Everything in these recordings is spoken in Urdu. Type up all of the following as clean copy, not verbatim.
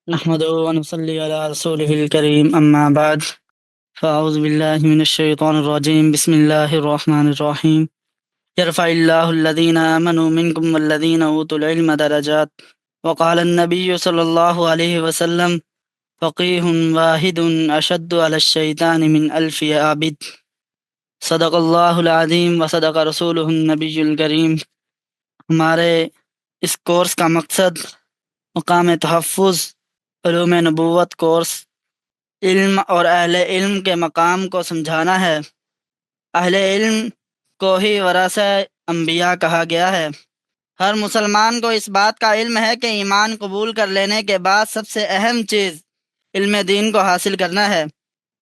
نحمده ونصلي على رسوله الكريم أما بعد فأعوذ بالله من الشيطان الرجيم بسم الله الرحمن الرحيم يرفع الله الذين آمنوا منكم والذين أوتوا العلم درجات وقال النبي صلى الله عليه وسلم فقيه واحد أشد على الشيطان من ألف عابد صدق الله العظيم وصدق رسوله النبي الكريم۔ ہمارے اس کورس کا مقصد مقام تحفظ علوم نبوت کورس علم اور اہل علم کے مقام کو سمجھانا ہے۔ اہل علم کو ہی ورثہ انبیاء کہا گیا ہے۔ ہر مسلمان کو اس بات کا علم ہے کہ ایمان قبول کر لینے کے بعد سب سے اہم چیز علم دین کو حاصل کرنا ہے،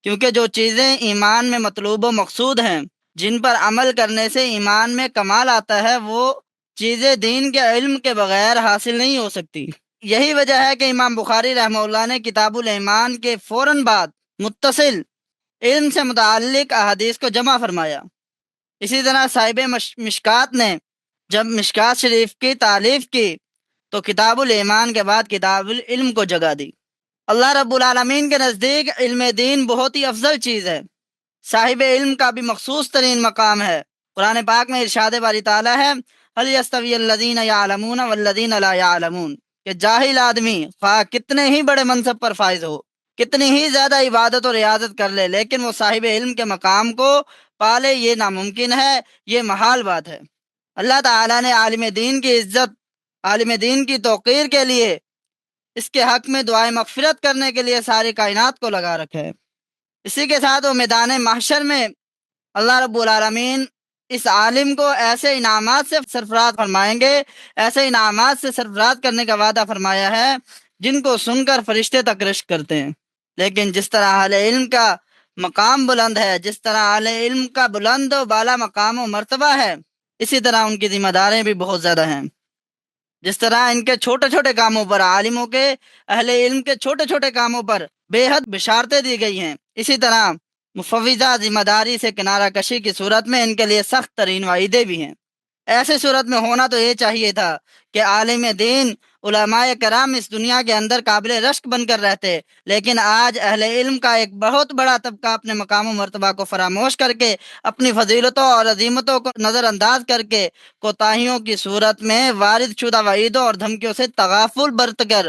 کیونکہ جو چیزیں ایمان میں مطلوب و مقصود ہیں، جن پر عمل کرنے سے ایمان میں کمال آتا ہے، وہ چیزیں دین کے علم کے بغیر حاصل نہیں ہو سکتی۔ یہی وجہ ہے کہ امام بخاری رحمہ اللہ نے کتاب الایمان کے فوراً بعد متصل علم سے متعلق احادیث کو جمع فرمایا۔ اسی طرح صاحب مشکات نے جب مشکات شریف کی تالیف کی تو کتاب الایمان کے بعد کتاب العلم کو جگہ دی۔ اللہ رب العالمین کے نزدیک علم دین بہت ہی افضل چیز ہے۔ صاحب علم کا بھی مخصوص ترین مقام ہے۔ قرآن پاک میں ارشاد باری تعالیٰ ہے هل يستوي الذين يعلمون والذين لا يعلمون، کہ جاہل آدمی خواہ کتنے ہی بڑے منصب پر فائز ہو، کتنی ہی زیادہ عبادت اور ریاضت کر لے، لیکن وہ صاحب علم کے مقام کو پالے، یہ ناممکن ہے، یہ محال بات ہے۔ اللہ تعالیٰ نے عالم دین کی عزت، عالم دین کی توقیر کے لیے، اس کے حق میں دعائیں مغفرت کرنے کے لیے ساری کائنات کو لگا رکھا ہے۔ اسی کے ساتھ وہ میدان محشر میں اللہ رب العالمین اس عالم کو ایسے انعامات سے سرفراز فرمائیں گے، ایسے انعامات سے سرفراز کرنے کا وعدہ فرمایا ہے جن کو سن کر فرشتے تک رشک کرتے ہیں۔ لیکن جس طرح اہل علم کا مقام بلند ہے، جس طرح اہل علم کا بلند و بالا مقام و مرتبہ ہے، اسی طرح ان کی ذمہ داریاں بھی بہت زیادہ ہیں۔ جس طرح ان کے چھوٹے چھوٹے کاموں پر، عالموں کے، اہل علم کے چھوٹے چھوٹے کاموں پر بے حد بشارتیں دی گئی ہیں، اسی طرح مفوضہ ذمہ داری سے کنارہ کشی کی صورت میں ان کے لیے سخت ترین وعیدیں بھی ہیں۔ ایسے صورت میں ہونا تو یہ چاہیے تھا کہ عالم دین، علماء کرام اس دنیا کے اندر قابل رشک بن کر رہتے، لیکن آج اہل علم کا ایک بہت بڑا طبقہ اپنے مقام و مرتبہ کو فراموش کر کے، اپنی فضیلتوں اور عظیمتوں کو نظر انداز کر کے، کوتاہیوں کی صورت میں وارد شدہ وعیدوں اور دھمکیوں سے تغافل برت کر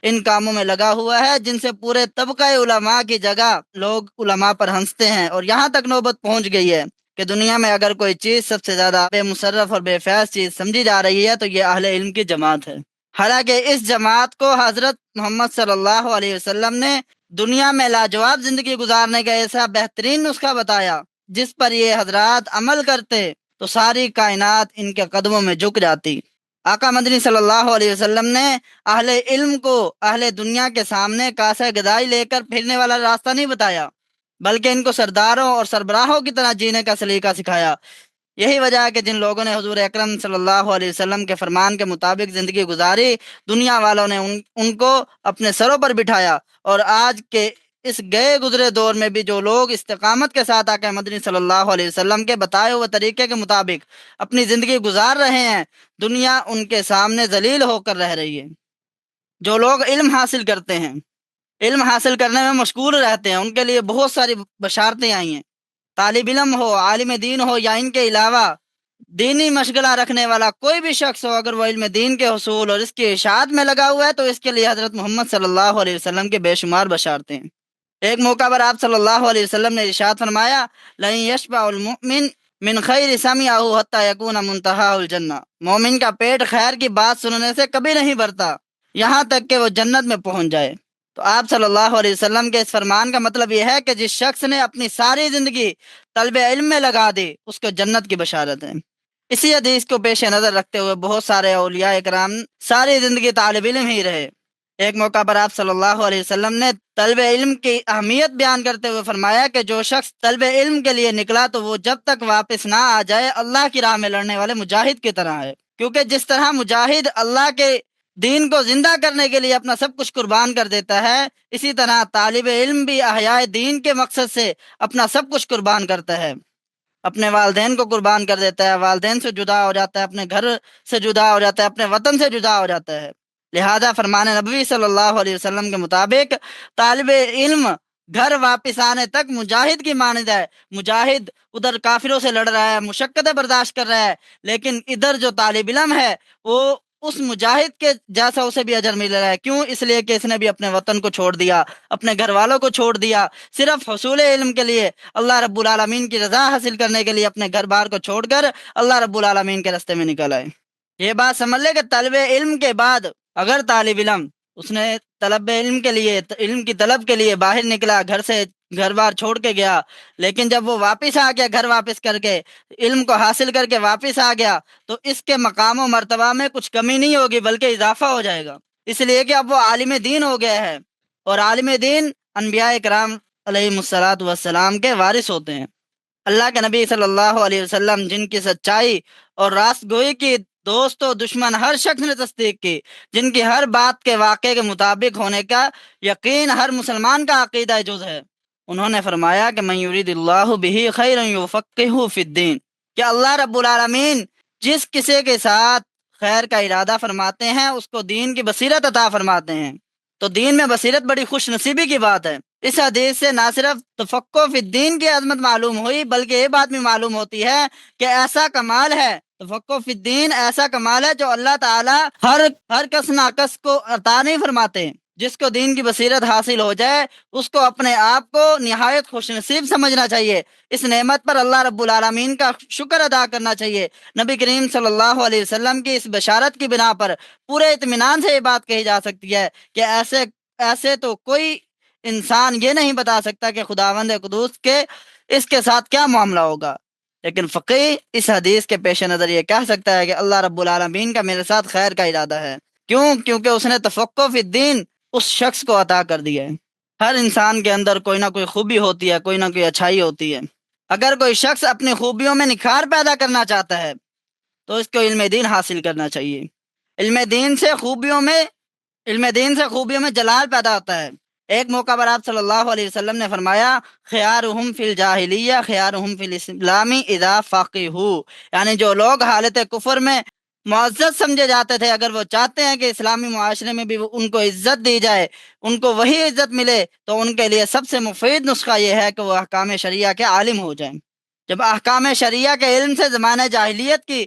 ان کاموں میں لگا ہوا ہے، جن سے پورے طبقہ علماء کی جگہ لوگ علماء پر ہنستے ہیں، اور یہاں تک نوبت پہنچ گئی ہے کہ دنیا میں اگر کوئی چیز سب سے زیادہ بے مصرف اور بے فیض چیز سمجھی جا رہی ہے تو یہ اہل علم کی جماعت ہے۔ حالانکہ اس جماعت کو حضرت محمد صلی اللہ علیہ وسلم نے دنیا میں لاجواب زندگی گزارنے کا ایسا بہترین نسخہ بتایا، جس پر یہ حضرات عمل کرتے تو ساری کائنات ان کے قدموں میں جھک جاتی۔ آقا مدنی صلی اللہ علیہ وسلم نے اہل علم کو اہل دنیا کے سامنے کاسہ گدائی لے کر پھرنے والا راستہ نہیں بتایا، بلکہ ان کو سرداروں اور سربراہوں کی طرح جینے کا سلیقہ سکھایا۔ یہی وجہ ہے کہ جن لوگوں نے حضور اکرم صلی اللہ علیہ وسلم کے فرمان کے مطابق زندگی گزاری، دنیا والوں نے ان کو اپنے سروں پر بٹھایا، اور آج کے اس گئے گزرے دور میں بھی جو لوگ استقامت کے ساتھ آقا مدنی صلی اللہ علیہ وسلم کے بتائے ہوئے طریقے کے مطابق اپنی زندگی گزار رہے ہیں، دنیا ان کے سامنے ذلیل ہو کر رہ رہی ہے۔ جو لوگ علم حاصل کرتے ہیں، علم حاصل کرنے میں مشغول رہتے ہیں، ان کے لیے بہت ساری بشارتیں آئی ہیں۔ طالب علم ہو، عالم دین ہو، یا ان کے علاوہ دینی مشغلہ رکھنے والا کوئی بھی شخص ہو، اگر وہ علم دین کے حصول اور اس کی اشاعت میں لگا ہوا ہے تو اس کے لیے حضرت محمد صلی اللہ علیہ وسلم کے بے شمار بشارتیں ہیں۔ ایک موقع پر آپ صلی اللہ علیہ وسلم نے ارشاد فرمایا لَن يَشْبَعُ الْمُؤْمِنُ مِنْ خَيْرِ سَمِعَهُ حَتَّى يَكُونَ مُنْتَهَاهُ الْجَنَّةِ، مومن کا پیٹ خیر کی بات سننے سے کبھی نہیں بھرتا یہاں تک کہ وہ جنت میں پہنچ جائے۔ تو آپ صلی اللہ علیہ وسلم کے اس فرمان کا مطلب یہ ہے کہ جس شخص نے اپنی ساری زندگی طلب علم میں لگا دی، اس کو جنت کی بشارت ہے۔ اسی حدیث کو پیش نظر رکھتے ہوئے بہت سارے اولیاء کرام ساری زندگی طالب علم ہی رہے۔ ایک موقع پر آپ صلی اللہ علیہ وسلم نے طلب علم کی اہمیت بیان کرتے ہوئے فرمایا کہ جو شخص طلب علم کے لیے نکلا تو وہ جب تک واپس نہ آ جائے اللہ کی راہ میں لڑنے والے مجاہد کی طرح ہے، کیونکہ جس طرح مجاہد اللہ کے دین کو زندہ کرنے کے لیے اپنا سب کچھ قربان کر دیتا ہے، اسی طرح طالب علم بھی احیاء دین کے مقصد سے اپنا سب کچھ قربان کرتا ہے، اپنے والدین کو قربان کر دیتا ہے، والدین سے جدا ہو جاتا ہے، اپنے گھر سے جدا ہو جاتا ہے، اپنے وطن سے جدا ہو جاتا ہے۔ لہذا فرمان نبوی صلی اللہ علیہ وسلم کے مطابق طالب علم گھر واپس آنے تک مجاہد کی مانند ہے۔ مجاہد ادھر کافروں سے لڑ رہا ہے، مشقتیں برداشت کر رہا ہے، لیکن ادھر جو طالب علم ہے وہ اس مجاہد کے جیسا اسے بھی اجر مل رہا ہے۔ کیوں؟ اس لیے کہ اس نے بھی اپنے وطن کو چھوڑ دیا، اپنے گھر والوں کو چھوڑ دیا، صرف حصول علم کے لیے، اللہ رب العالمین کی رضا حاصل کرنے کے لیے اپنے گھر بار کو چھوڑ کر اللہ رب العالمین کے راستے میں نکل آئے۔ یہ بات سمجھ لے کہ طالب علم کے بعد اگر طالب علم اس نے طلب علم کے لیے، علم کی طلب کے لیے باہر نکلا، گھر سے گھر بار چھوڑ کے گیا، لیکن جب وہ واپس آ گیا، گھر واپس کر کے علم کو حاصل کر کے واپس آ گیا، تو اس کے مقام و مرتبہ میں کچھ کمی نہیں ہوگی بلکہ اضافہ ہو جائے گا، اس لیے کہ اب وہ عالم دین ہو گیا ہے، اور عالم دین انبیاء کرام علیہم الصلاۃ والسلام کے وارث ہوتے ہیں۔ اللہ کے نبی صلی اللہ علیہ وسلم جن کی سچائی اور راست گوئی کی دوست و دشمن ہر شخص نے تصدیق کی، جن کی ہر بات کے واقعے کے مطابق ہونے کا یقین ہر مسلمان کا عقیدہ جز ہے، انہوں نے فرمایا کہ من یرید اللہ بہ خیرا یفقہہ فی الدین، کہ اللہ رب العالمین جس کسی کے ساتھ خیر کا ارادہ فرماتے ہیں اس کو دین کی بصیرت عطا فرماتے ہیں۔ تو دین میں بصیرت بڑی خوش نصیبی کی بات ہے۔ اس حدیث سے نہ صرف تفقہ فی الدین کی عظمت معلوم ہوئی بلکہ یہ بات بھی معلوم ہوتی ہے کہ ایسا کمال ہے، تفقہ فی الدین ایسا کمال ہے جو اللہ تعالی ہر کس ناقص کو عطا نہیں فرماتے۔ جس کو دین کی بصیرت حاصل ہو جائے اس کو اپنے آپ کو نہایت خوش نصیب سمجھنا چاہیے، اس نعمت پر اللہ رب العالمین کا شکر ادا کرنا چاہیے۔ نبی کریم صلی اللہ علیہ وسلم کی اس بشارت کی بنا پر پورے اطمینان سے یہ بات کہی جا سکتی ہے کہ ایسے تو کوئی انسان یہ نہیں بتا سکتا کہ خداوند قدوس کے اس کے ساتھ کیا معاملہ ہوگا، لیکن فقیہ اس حدیث کے پیش نظر یہ کہہ سکتا ہے کہ اللہ رب العالمین کا میرے ساتھ خیر کا ارادہ ہے۔ کیوں؟ کیونکہ اس نے تفقہ فی الدین اس شخص کو عطا کر دیا ہے۔ ہر انسان کے اندر کوئی نہ کوئی خوبی ہوتی ہے، کوئی نہ کوئی اچھائی ہوتی ہے۔ اگر کوئی شخص اپنی خوبیوں میں نکھار پیدا کرنا چاہتا ہے تو اس کو علم دین حاصل کرنا چاہیے۔ علم دین سے خوبیوں میں جلال پیدا ہوتا ہے۔ ایک موقع پر آپ صلی اللہ علیہ وسلم نے فرمایا خیارہم فی الجاہلیہ خیارہم فی الاسلام اذا فقہوا، یعنی جو لوگ حالت کفر میں معزز سمجھے جاتے تھے، اگر وہ چاہتے ہیں کہ اسلامی معاشرے میں بھی ان کو عزت دی جائے، ان کو وہی عزت ملے، تو ان کے لیے سب سے مفید نسخہ یہ ہے کہ وہ احکام شریعہ کے عالم ہو جائیں۔ جب احکام شریعہ کے علم سے زمانہ جاہلیت کی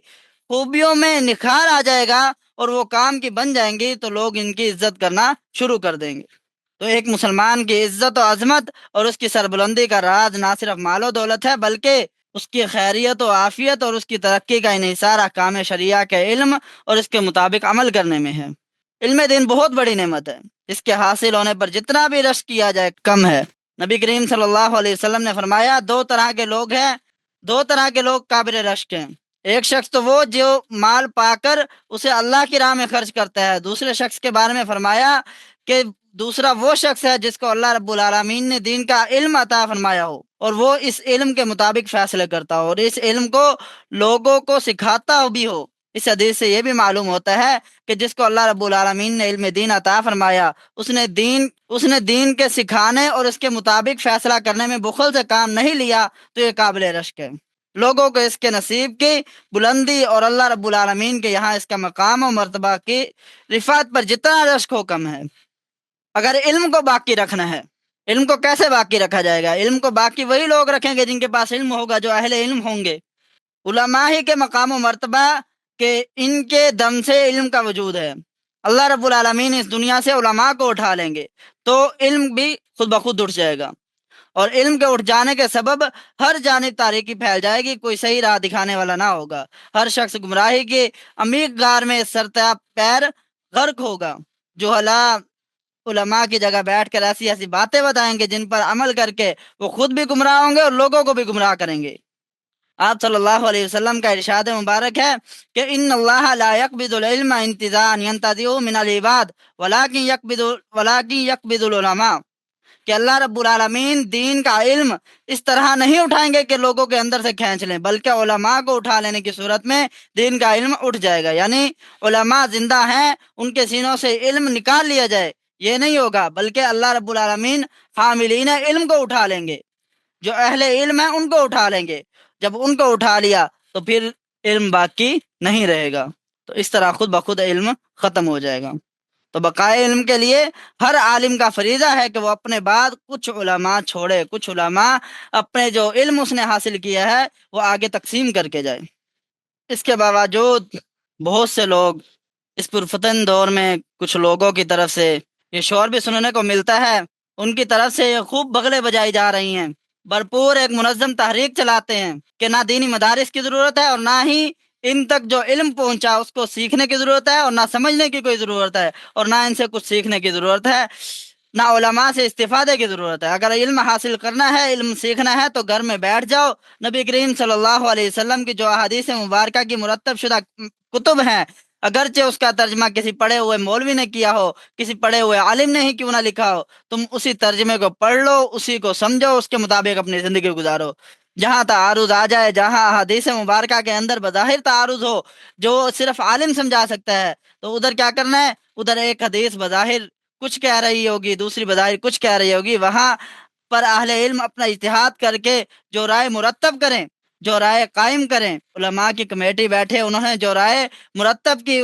خوبیوں میں نکھار آ جائے گا اور وہ کام کی بن جائیں گی تو لوگ ان کی عزت کرنا شروع کر دیں گے۔ تو ایک مسلمان کی عزت و عظمت اور اس کی سربلندی کا راز نہ صرف مال و دولت ہے بلکہ اس کی خیریت و عافیت اور اس کی ترقی کا انحصار احکام شریعہ کے علم اور اس کے مطابق عمل کرنے میں ہے۔ علم دین بہت بڑی نعمت ہے، اس کے حاصل ہونے پر جتنا بھی رشک کیا جائے کم ہے۔ نبی کریم صلی اللہ علیہ وسلم نے فرمایا دو طرح کے لوگ قابل رشک ہیں۔ ایک شخص تو وہ جو مال پا کر اسے اللہ کی راہ میں خرچ کرتا ہے۔ دوسرے شخص کے بارے میں فرمایا کہ دوسرا وہ شخص ہے جس کو اللہ رب العالمین نے دین کا علم عطا فرمایا ہو اور وہ اس علم کے مطابق فیصلے کرتا ہو اور اس علم کو لوگوں کو سکھاتا بھی ہو۔ اس حدیث سے یہ بھی معلوم ہوتا ہے کہ جس کو اللہ رب العالمین نے علم دین عطا فرمایا اس نے دین کے سکھانے اور اس کے مطابق فیصلہ کرنے میں بخل سے کام نہیں لیا تو یہ قابل رشک ہے۔ لوگوں کو اس کے نصیب کی بلندی اور اللہ رب العالمین کے یہاں اس کا مقام و مرتبہ کی رفعت پر جتنا رشک ہو کم ہے۔ اگر علم کو باقی رکھنا ہے، علم کو کیسے باقی رکھا جائے گا؟ علم کو باقی وہی لوگ رکھیں گے جن کے پاس علم ہوگا، جو اہل علم ہوں گے۔ علماء ہی کے مقام و مرتبہ کہ ان کے دم سے علم کا وجود ہے۔ اللہ رب العالمین اس دنیا سے علماء کو اٹھا لیں گے تو علم بھی خود بخود اٹھ جائے گا، اور علم کے اٹھ جانے کے سبب ہر جانب تاریکی پھیل جائے گی، کوئی صحیح راہ دکھانے والا نہ ہوگا، ہر شخص گمراہی کے عمیق غار میں سرتاب پیر غرق ہوگا۔ جو علماء کی جگہ بیٹھ کر ایسی ایسی باتیں بتائیں گے جن پر عمل کر کے وہ خود بھی گمراہ ہوں گے اور لوگوں کو بھی گمراہ کریں گے۔ آپ صلی اللہ علیہ وسلم کا ارشاد مبارک ہے کہ ان اللہ لا يقبض العلم انتزاعا ينتزعه من العباد ولكن يقبض العلماء، کہ اللہ رب العالمین دین کا علم اس طرح نہیں اٹھائیں گے کہ لوگوں کے اندر سے کھینچ لیں، بلکہ علماء کو اٹھا لینے کی صورت میں دین کا علم اٹھ جائے گا۔ یعنی علماء زندہ ہیں، ان کے سینوں سے علم نکال لیا جائے یہ نہیں ہوگا، بلکہ اللہ رب العالمین حاملین علم کو اٹھا لیں گے، جو اہل علم ہیں ان کو اٹھا لیں گے۔ جب ان کو اٹھا لیا تو پھر علم باقی نہیں رہے گا، تو اس طرح خود بخود علم ختم ہو جائے گا۔ تو بقائے علم کے لیے ہر عالم کا فریضہ ہے کہ وہ اپنے بعد کچھ علماء چھوڑے، کچھ علماء اپنے جو علم اس نے حاصل کیا ہے وہ آگے تقسیم کر کے جائے۔ اس کے باوجود بہت سے لوگ اس پرفتن دور میں کچھ لوگوں کی طرف سے یہ شور بھی سننے کو ملتا ہے، ان کی طرف سے یہ خوب بغلیں بجائی جا رہی ہیں، بھرپور ایک منظم تحریک چلاتے ہیں کہ نہ دینی مدارس کی ضرورت ہے اور نہ ہی ان تک جو علم پہنچا اس کو سیکھنے کی ضرورت ہے، اور نہ سمجھنے کی کوئی ضرورت ہے، اور نہ ان سے کچھ سیکھنے کی ضرورت ہے، نہ علماء سے استفادے کی ضرورت ہے۔ اگر علم حاصل کرنا ہے، علم سیکھنا ہے تو گھر میں بیٹھ جاؤ، نبی کریم صلی اللہ علیہ وسلم کی جو احادیث مبارکہ کی مرتب شدہ کتب ہیں، اگرچہ اس کا ترجمہ کسی پڑھے ہوئے مولوی نے کیا ہو، کسی پڑھے ہوئے عالم نے ہی کیوں نہ لکھا ہو، تم اسی ترجمے کو پڑھ لو، اسی کو سمجھو، اس کے مطابق اپنی زندگی گزارو۔ جہاں تعارض آ جائے، جہاں حدیث مبارکہ کے اندر بظاہر تعارض ہو جو صرف عالم سمجھا سکتا ہے، تو ادھر کیا کرنا ہے؟ ادھر ایک حدیث بظاہر کچھ کہہ رہی ہوگی، دوسری بظاہر کچھ کہہ رہی ہوگی، وہاں پر اہل علم اپنا اجتہاد کر کے جو رائے مرتب کریں، جو رائے قائم کریں، علماء کی کمیٹی بیٹھے، انہوں نے جو رائے مرتب کی،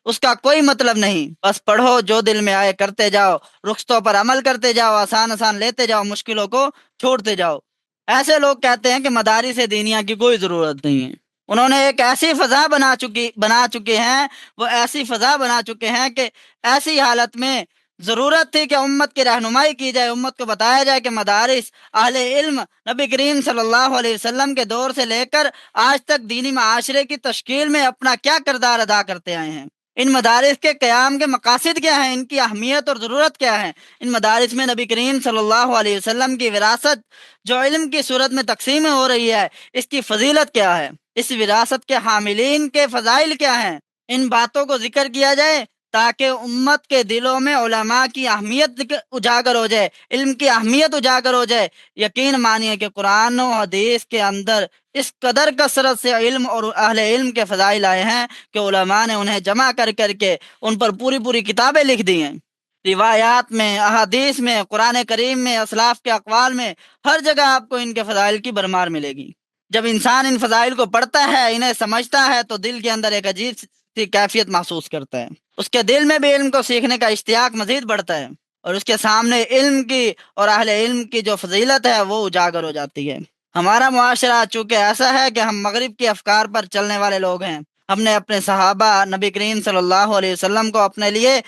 اس کا کوئی مطلب نہیں، بس پڑھو، جو دل میں آئے کرتے جاؤ، رخصتوں پر عمل کرتے جاؤ، آسان آسان لیتے جاؤ، مشکلوں کو چھوڑتے جاؤ۔ ایسے لوگ کہتے ہیں کہ مدارس دینیا کی کوئی ضرورت نہیں ہے، انہوں نے ایک ایسی فضا بنا چکے ہیں، وہ ایسی فضا بنا چکے ہیں کہ ایسی حالت میں ضرورت تھی کہ امت کی رہنمائی کی جائے، امت کو بتایا جائے کہ مدارس اہل علم نبی کریم صلی اللہ علیہ وسلم کے دور سے لے کر آج تک دینی معاشرے کی تشکیل میں اپنا کیا کردار ادا کرتے آئے ہیں، ان مدارس کے قیام کے مقاصد کیا ہیں، ان کی اہمیت اور ضرورت کیا ہے، ان مدارس میں نبی کریم صلی اللہ علیہ وسلم کی وراثت جو علم کی صورت میں تقسیم ہو رہی ہے، اس کی فضیلت کیا ہے، اس وراثت کے حاملین کے فضائل کیا ہیں، ان باتوں کو ذکر کیا جائے تاکہ امت کے دلوں میں علماء کی اہمیت اجاگر ہو جائے، علم کی اہمیت اجاگر ہو جائے۔ یقین مانیے کہ قرآن و حدیث کے اندر اس قدر کثرت سے علم اور اہل علم کے فضائل آئے ہیں کہ علماء نے انہیں جمع کر کر کے ان پر پوری پوری کتابیں لکھ دی ہیں، روایات میں، احادیث میں، قرآن کریم میں، اسلاف کے اقوال میں، ہر جگہ آپ کو ان کے فضائل کی بھرمار ملے گی۔ جب انسان ان فضائل کو پڑھتا ہے، انہیں سمجھتا ہے، تو دل کے اندر ایک عجیب سی کیفیت محسوس کرتا ہے، اس کے دل میں بھی علم کو سیکھنے کا اشتیاق مزید بڑھتا ہے، اور اس کے سامنے علم کی اور اہل علم کی جو فضیلت ہے وہ اجاگر ہو جاتی ہے۔ ہمارا معاشرہ چونکہ ایسا ہے کہ ہم مغرب کے افکار پر چلنے والے لوگ ہیں، ہم نے اپنے صحابہ نبی کریم صلی اللہ علیہ وسلم کو اپنے لیے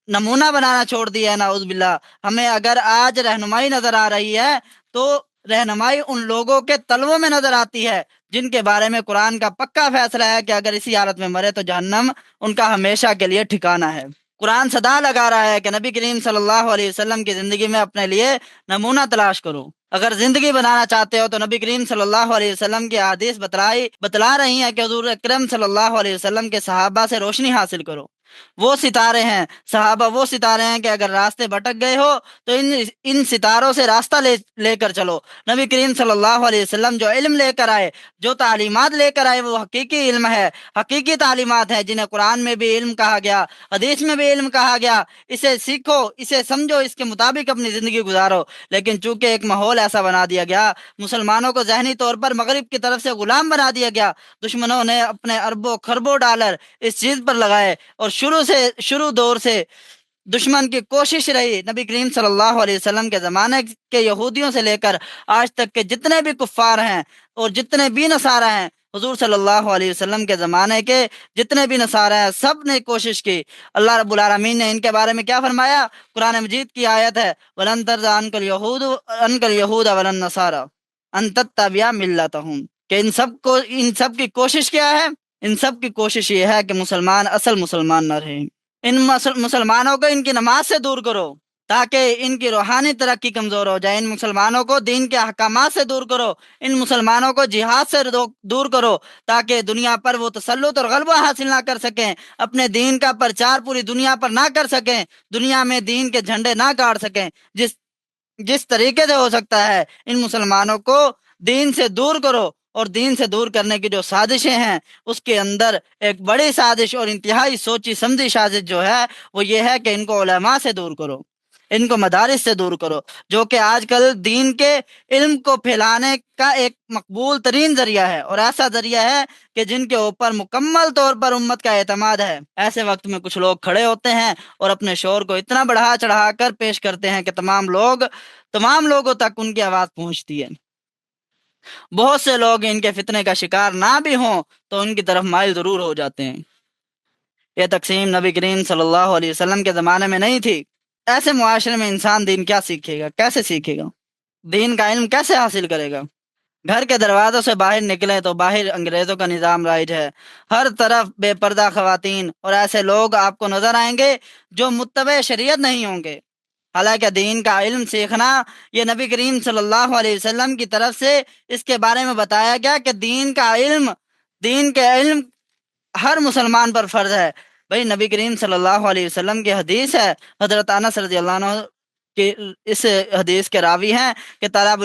نمونہ بنانا چھوڑ دیا ہے، نعوذ باللہ۔ ہمیں اگر آج رہنمائی نظر آ رہی ہے تو رہنمائی ان لوگوں کے تلووں میں نظر آتی ہے جن کے بارے میں قرآن کا پکا فیصلہ ہے کہ اگر اسی حالت میں مرے تو جہنم ان کا ہمیشہ کے لیے ٹھکانہ ہے۔ قرآن صدا لگا رہا ہے کہ نبی کریم صلی اللہ علیہ وسلم کی زندگی میں اپنے لیے نمونہ تلاش کرو۔ اگر زندگی بنانا چاہتے ہو تو نبی کریم صلی اللہ علیہ وسلم کی احادیث بتلا رہی ہیں کہ حضور اکرم صلی اللہ علیہ وسلم کے صحابہ سے روشنی حاصل کرو۔ وہ ستارے ہیں، صحابہ وہ ستارے ہیں کہ اگر راستے بھٹک گئے ہو تو ان ستاروں سے راستہ لے کر چلو۔ نبی کریم صلی اللہ علیہ وسلم جو علم لے کر آئے، جو تعلیمات لے کر آئے، وہ حقیقی علم ہے، حقیقی تعلیمات ہیں جنہیں قرآن میں بھی علم کہا گیا، حدیث میں بھی علم کہا گیا۔ اسے سیکھو، اسے سمجھو، اس کے مطابق اپنی زندگی گزارو۔ لیکن چونکہ ایک ماحول ایسا بنا دیا گیا، مسلمانوں کو ذہنی طور پر مغرب کی طرف سے غلام بنا دیا گیا، دشمنوں نے اپنے اربوں خربوں ڈالر اس چیز پر لگائے، اور شروع دور سے دشمن کی کوشش رہی نبی کریم صلی اللہ علیہ وسلم کے زمانے کے یہودیوں سے لے کر آج تک کے جتنے بھی کفار ہیں اور جتنے بھی نصارہ ہیں، حضور صلی اللہ علیہ وسلم کے زمانے کے جتنے بھی نصارہ ہیں، سب نے کوشش کی۔ اللہ رب العالمین نے ان کے بارے میں کیا فرمایا؟ قرآن مجید کی آیت ہے، وَلَن تَرْضَىٰ عَنكَ الْيَهُودَ وَلَا النَّصَارَىٰ أَن تَتَّبِعَ مِلَّتَهُمْ، کہ ان سب کی کوشش کیا ہے؟ ان سب کی کوشش یہ ہے کہ مسلمان اصل مسلمان نہ رہیں۔ ان مسلمانوں کو ان کی نماز سے دور کرو تاکہ ان کی روحانی ترقی کمزور ہو جائے، ان مسلمانوں کو دین کے احکامات سے دور کرو، ان مسلمانوں کو جہاد سے دور کرو تاکہ دنیا پر وہ تسلط اور غلبہ حاصل نہ کر سکیں، اپنے دین کا پرچار پوری دنیا پر نہ کر سکیں، دنیا میں دین کے جھنڈے نہ گاڑ سکیں۔ جس طریقے سے ہو سکتا ہے ان مسلمانوں کو دین سے دور کرو، اور دین سے دور کرنے کی جو سازشیں ہیں اس کے اندر ایک بڑی سازش اور انتہائی سوچی سمجھی سازش جو ہے وہ یہ ہے کہ ان کو علماء سے دور کرو۔ ان کو مدارس سے دور کرو، جو کہ آج کل دین کے علم کو پھیلانے کا ایک مقبول ترین ذریعہ ہے، اور ایسا ذریعہ ہے کہ جن کے اوپر مکمل طور پر امت کا اعتماد ہے۔ ایسے وقت میں کچھ لوگ کھڑے ہوتے ہیں اور اپنے شور کو اتنا بڑھا چڑھا کر پیش کرتے ہیں کہ تمام لوگوں تک ان کی آواز پہنچتی ہے۔ بہت سے لوگ ان کے فتنے کا شکار نہ بھی ہوں تو ان کی طرف مائل ضرور ہو جاتے ہیں۔ یہ تقسیم نبی کریم صلی اللہ علیہ وسلم کے زمانے میں نہیں تھی۔ ایسے معاشرے میں انسان دین کیا سیکھے گا، کیسے سیکھے گا؟ دین کا علم کیسے حاصل کرے گا؟ گھر کے دروازوں سے باہر نکلے تو باہر انگریزوں کا نظام رائج ہے، ہر طرف بے پردہ خواتین، اور ایسے لوگ آپ کو نظر آئیں گے جو متبع شریعت نہیں ہوں گے۔ حالانکہ دین کا علم سیکھنا یہ نبی کریم صلی اللہ علیہ وسلم کی طرف سے اس کے بارے میں بتایا گیا کہ دین کے علم ہر مسلمان پر فرض ہے۔ بھائی نبی کریم صلی اللہ علیہ وسلم کی حدیث ہے، حضرت انس رضی اللہ عنہ کہ اس حدیث کے راوی ہیں کہ طلب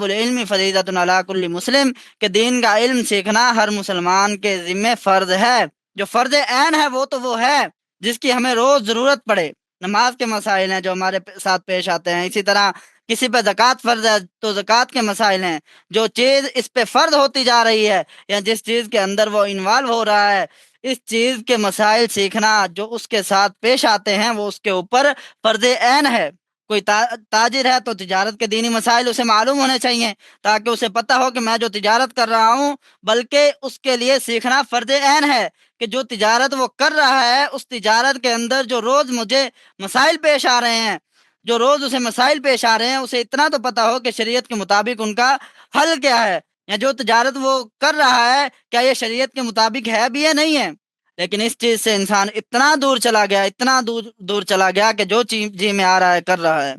العلم فریضۃ علی کل مسلم، کہ دین کا علم سیکھنا ہر مسلمان کے ذمہ فرض ہے۔ جو فرض عین ہے وہ ہے جس کی ہمیں روز ضرورت پڑے۔ نماز کے مسائل ہیں جو ہمارے ساتھ پیش آتے ہیں، اسی طرح کسی پہ زکوٰۃ فرض ہے تو زکوٰۃ کے مسائل ہیں۔ جو چیز اس پہ فرض ہوتی جا رہی ہے یا جس چیز کے اندر وہ انوالو ہو رہا ہے، اس چیز کے مسائل سیکھنا جو اس کے ساتھ پیش آتے ہیں وہ اس کے اوپر فرض عین ہے۔ کوئی تاجر ہے تو تجارت کے دینی مسائل اسے معلوم ہونے چاہیے تاکہ اسے پتہ ہو کہ میں جو تجارت کر رہا ہوں، بلکہ اس کے لیے سیکھنا فرض عین ہے کہ جو تجارت وہ کر رہا ہے اس تجارت کے اندر جو روز مجھے مسائل پیش آ رہے ہیں، جو روز اسے مسائل پیش آ رہے ہیں، اسے اتنا تو پتہ ہو کہ شریعت کے مطابق ان کا حل کیا ہے، یا جو تجارت وہ کر رہا ہے کیا یہ شریعت کے مطابق ہے بھی یا نہیں ہے۔ لیکن اس چیز سے انسان اتنا دور چلا گیا کہ جو چیز جی میں آ رہا ہے کر رہا ہے۔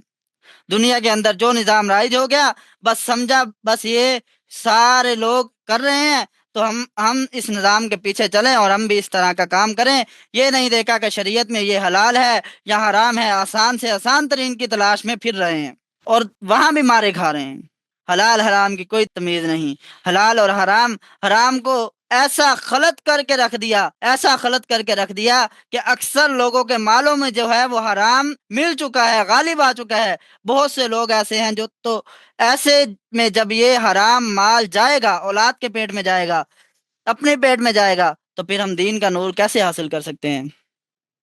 دنیا کے اندر جو نظام رائج ہو گیا، بس سمجھا بس یہ سارے لوگ کر رہے ہیں تو ہم اس نظام کے پیچھے چلیں اور ہم بھی اس طرح کا کام کریں۔ یہ نہیں دیکھا کہ شریعت میں یہ حلال ہے یا حرام ہے، آسان سے آسان ترین کی تلاش میں پھر رہے ہیں اور وہاں بھی مارے کھا رہے ہیں۔ حلال حرام کی کوئی تمیز نہیں، حلال اور حرام کو ایسا خلط کر کے رکھ دیا کہ اکثر لوگوں کے مالوں میں جو ہے وہ حرام مل چکا ہے، غالب آ چکا ہے۔ بہت سے لوگ ایسے ہیں جو تو ایسے میں جب یہ حرام مال جائے گا، اولاد کے پیٹ میں جائے گا، اپنے پیٹ میں جائے گا، تو پھر ہم دین کا نور کیسے حاصل کر سکتے ہیں؟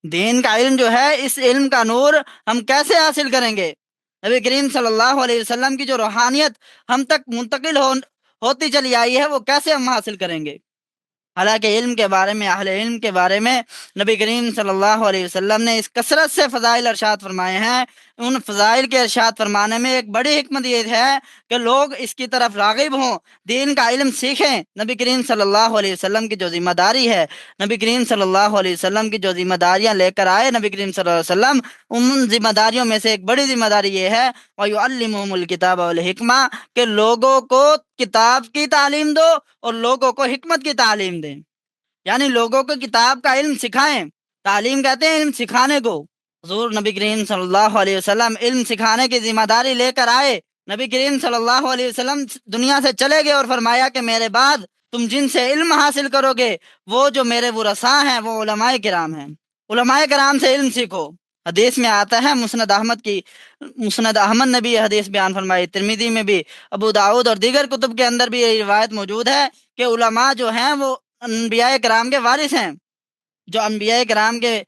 دین کا علم جو ہے، اس علم کا نور ہم کیسے حاصل کریں گے؟ نبی کریم صلی اللہ علیہ وسلم کی جو روحانیت ہم تک منتقل ہوتی چلی آئی ہے وہ کیسے ہم حاصل کریں گے؟ حالانکہ اہل علم کے بارے میں نبی کریم صلی اللہ علیہ وسلم نے اس کثرت سے فضائل ارشاد فرمائے ہیں۔ ان فضائل کے ارشاد فرمانے میں ایک بڑی حکمت یہ ہے کہ لوگ اس کی طرف راغب ہوں، دین کا علم سیکھیں۔ نبی کریم صلی اللہ علیہ وسلم کی جو ذمہ داری ہے، نبی کریم صلی اللہ علیہ وسلم کی جو ذمہ داریاں لے کر آئے نبی کریم صلی اللہ علیہ وسلم، ان ذمہ داریوں میں سے ایک بڑی ذمہ داری یہ ہے وَيُعَلِّمُهُمُ الْكِتَابَ وَالْحِكْمَةَ، کہ لوگوں کو کتاب کی تعلیم دو اور لوگوں کو حکمت کی تعلیم دیں، یعنی لوگوں کو کتاب کا علم سکھائیں۔ تعلیم کہتے ہیں علم سکھانے کو۔ حضور نبی کریم صلی اللہ علیہ وسلم علم سکھانے کی ذمہ داری لے کر آئے۔ نبی کریم صلی اللہ علیہ وسلم دنیا سے چلے گئے اور فرمایا کہ میرے بعد تم جن سے علم حاصل کرو گے وہ جو میرے ورثاء ہیں وہ علماء کرام ہیں، علماء کرام سے علم سیکھو۔ حدیث میں آتا ہے، مسند احمد نے بھی یہ حدیث بیان فرمائی، ترمذی میں بھی، ابو داؤد اور دیگر کتب کے اندر بھی یہ روایت موجود ہے کہ علماء جو ہیں وہ انبیاء کرام کے وارث ہیں۔ جو انبیاء کرام کے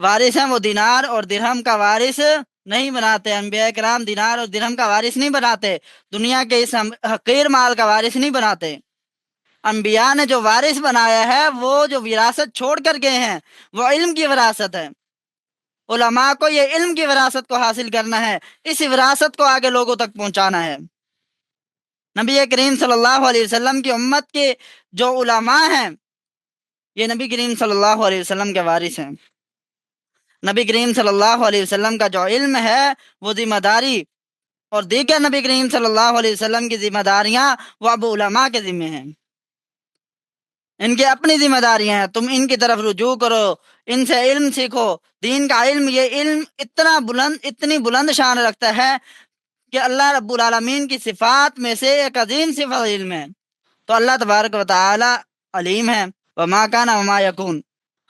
وارث ہیں وہ دینار اور درہم کا وارث نہیں بناتے، انبیاء کرام دینار اور درہم کا وارث نہیں بناتے، دنیا کے اس حقیر مال کا وارث نہیں بناتے۔ انبیاء نے جو وارث بنایا ہے، وہ جو وراثت چھوڑ کر گئے ہیں، وہ علم کی وراثت ہے۔ علماء کو یہ علم کی وراثت کو حاصل کرنا ہے، اس وراثت کو آگے لوگوں تک پہنچانا ہے۔ نبی کریم صلی اللہ علیہ وسلم کی امت کے جو علماء ہیں، یہ نبی کریم صلی اللہ علیہ وسلم کے وارث ہیں۔ نبی کریم صلی اللہ علیہ وسلم کا جو علم ہے وہ ذمہ داری اور دیگر نبی کریم صلی اللہ علیہ وسلم کی ذمہ داریاں وہ اب علماء کے ذمہ ہیں، ان کی اپنی ذمہ داریاں ہیں۔ تم ان کی طرف رجوع کرو، ان سے علم سیکھو۔ دین کا علم، یہ علم اتنی بلند شان رکھتا ہے کہ اللہ رب العالمین کی صفات میں سے ایک عظیم صفت علم ہے۔ تو اللہ تبارک و تعالی علیم ہے، وما کان وما یکون،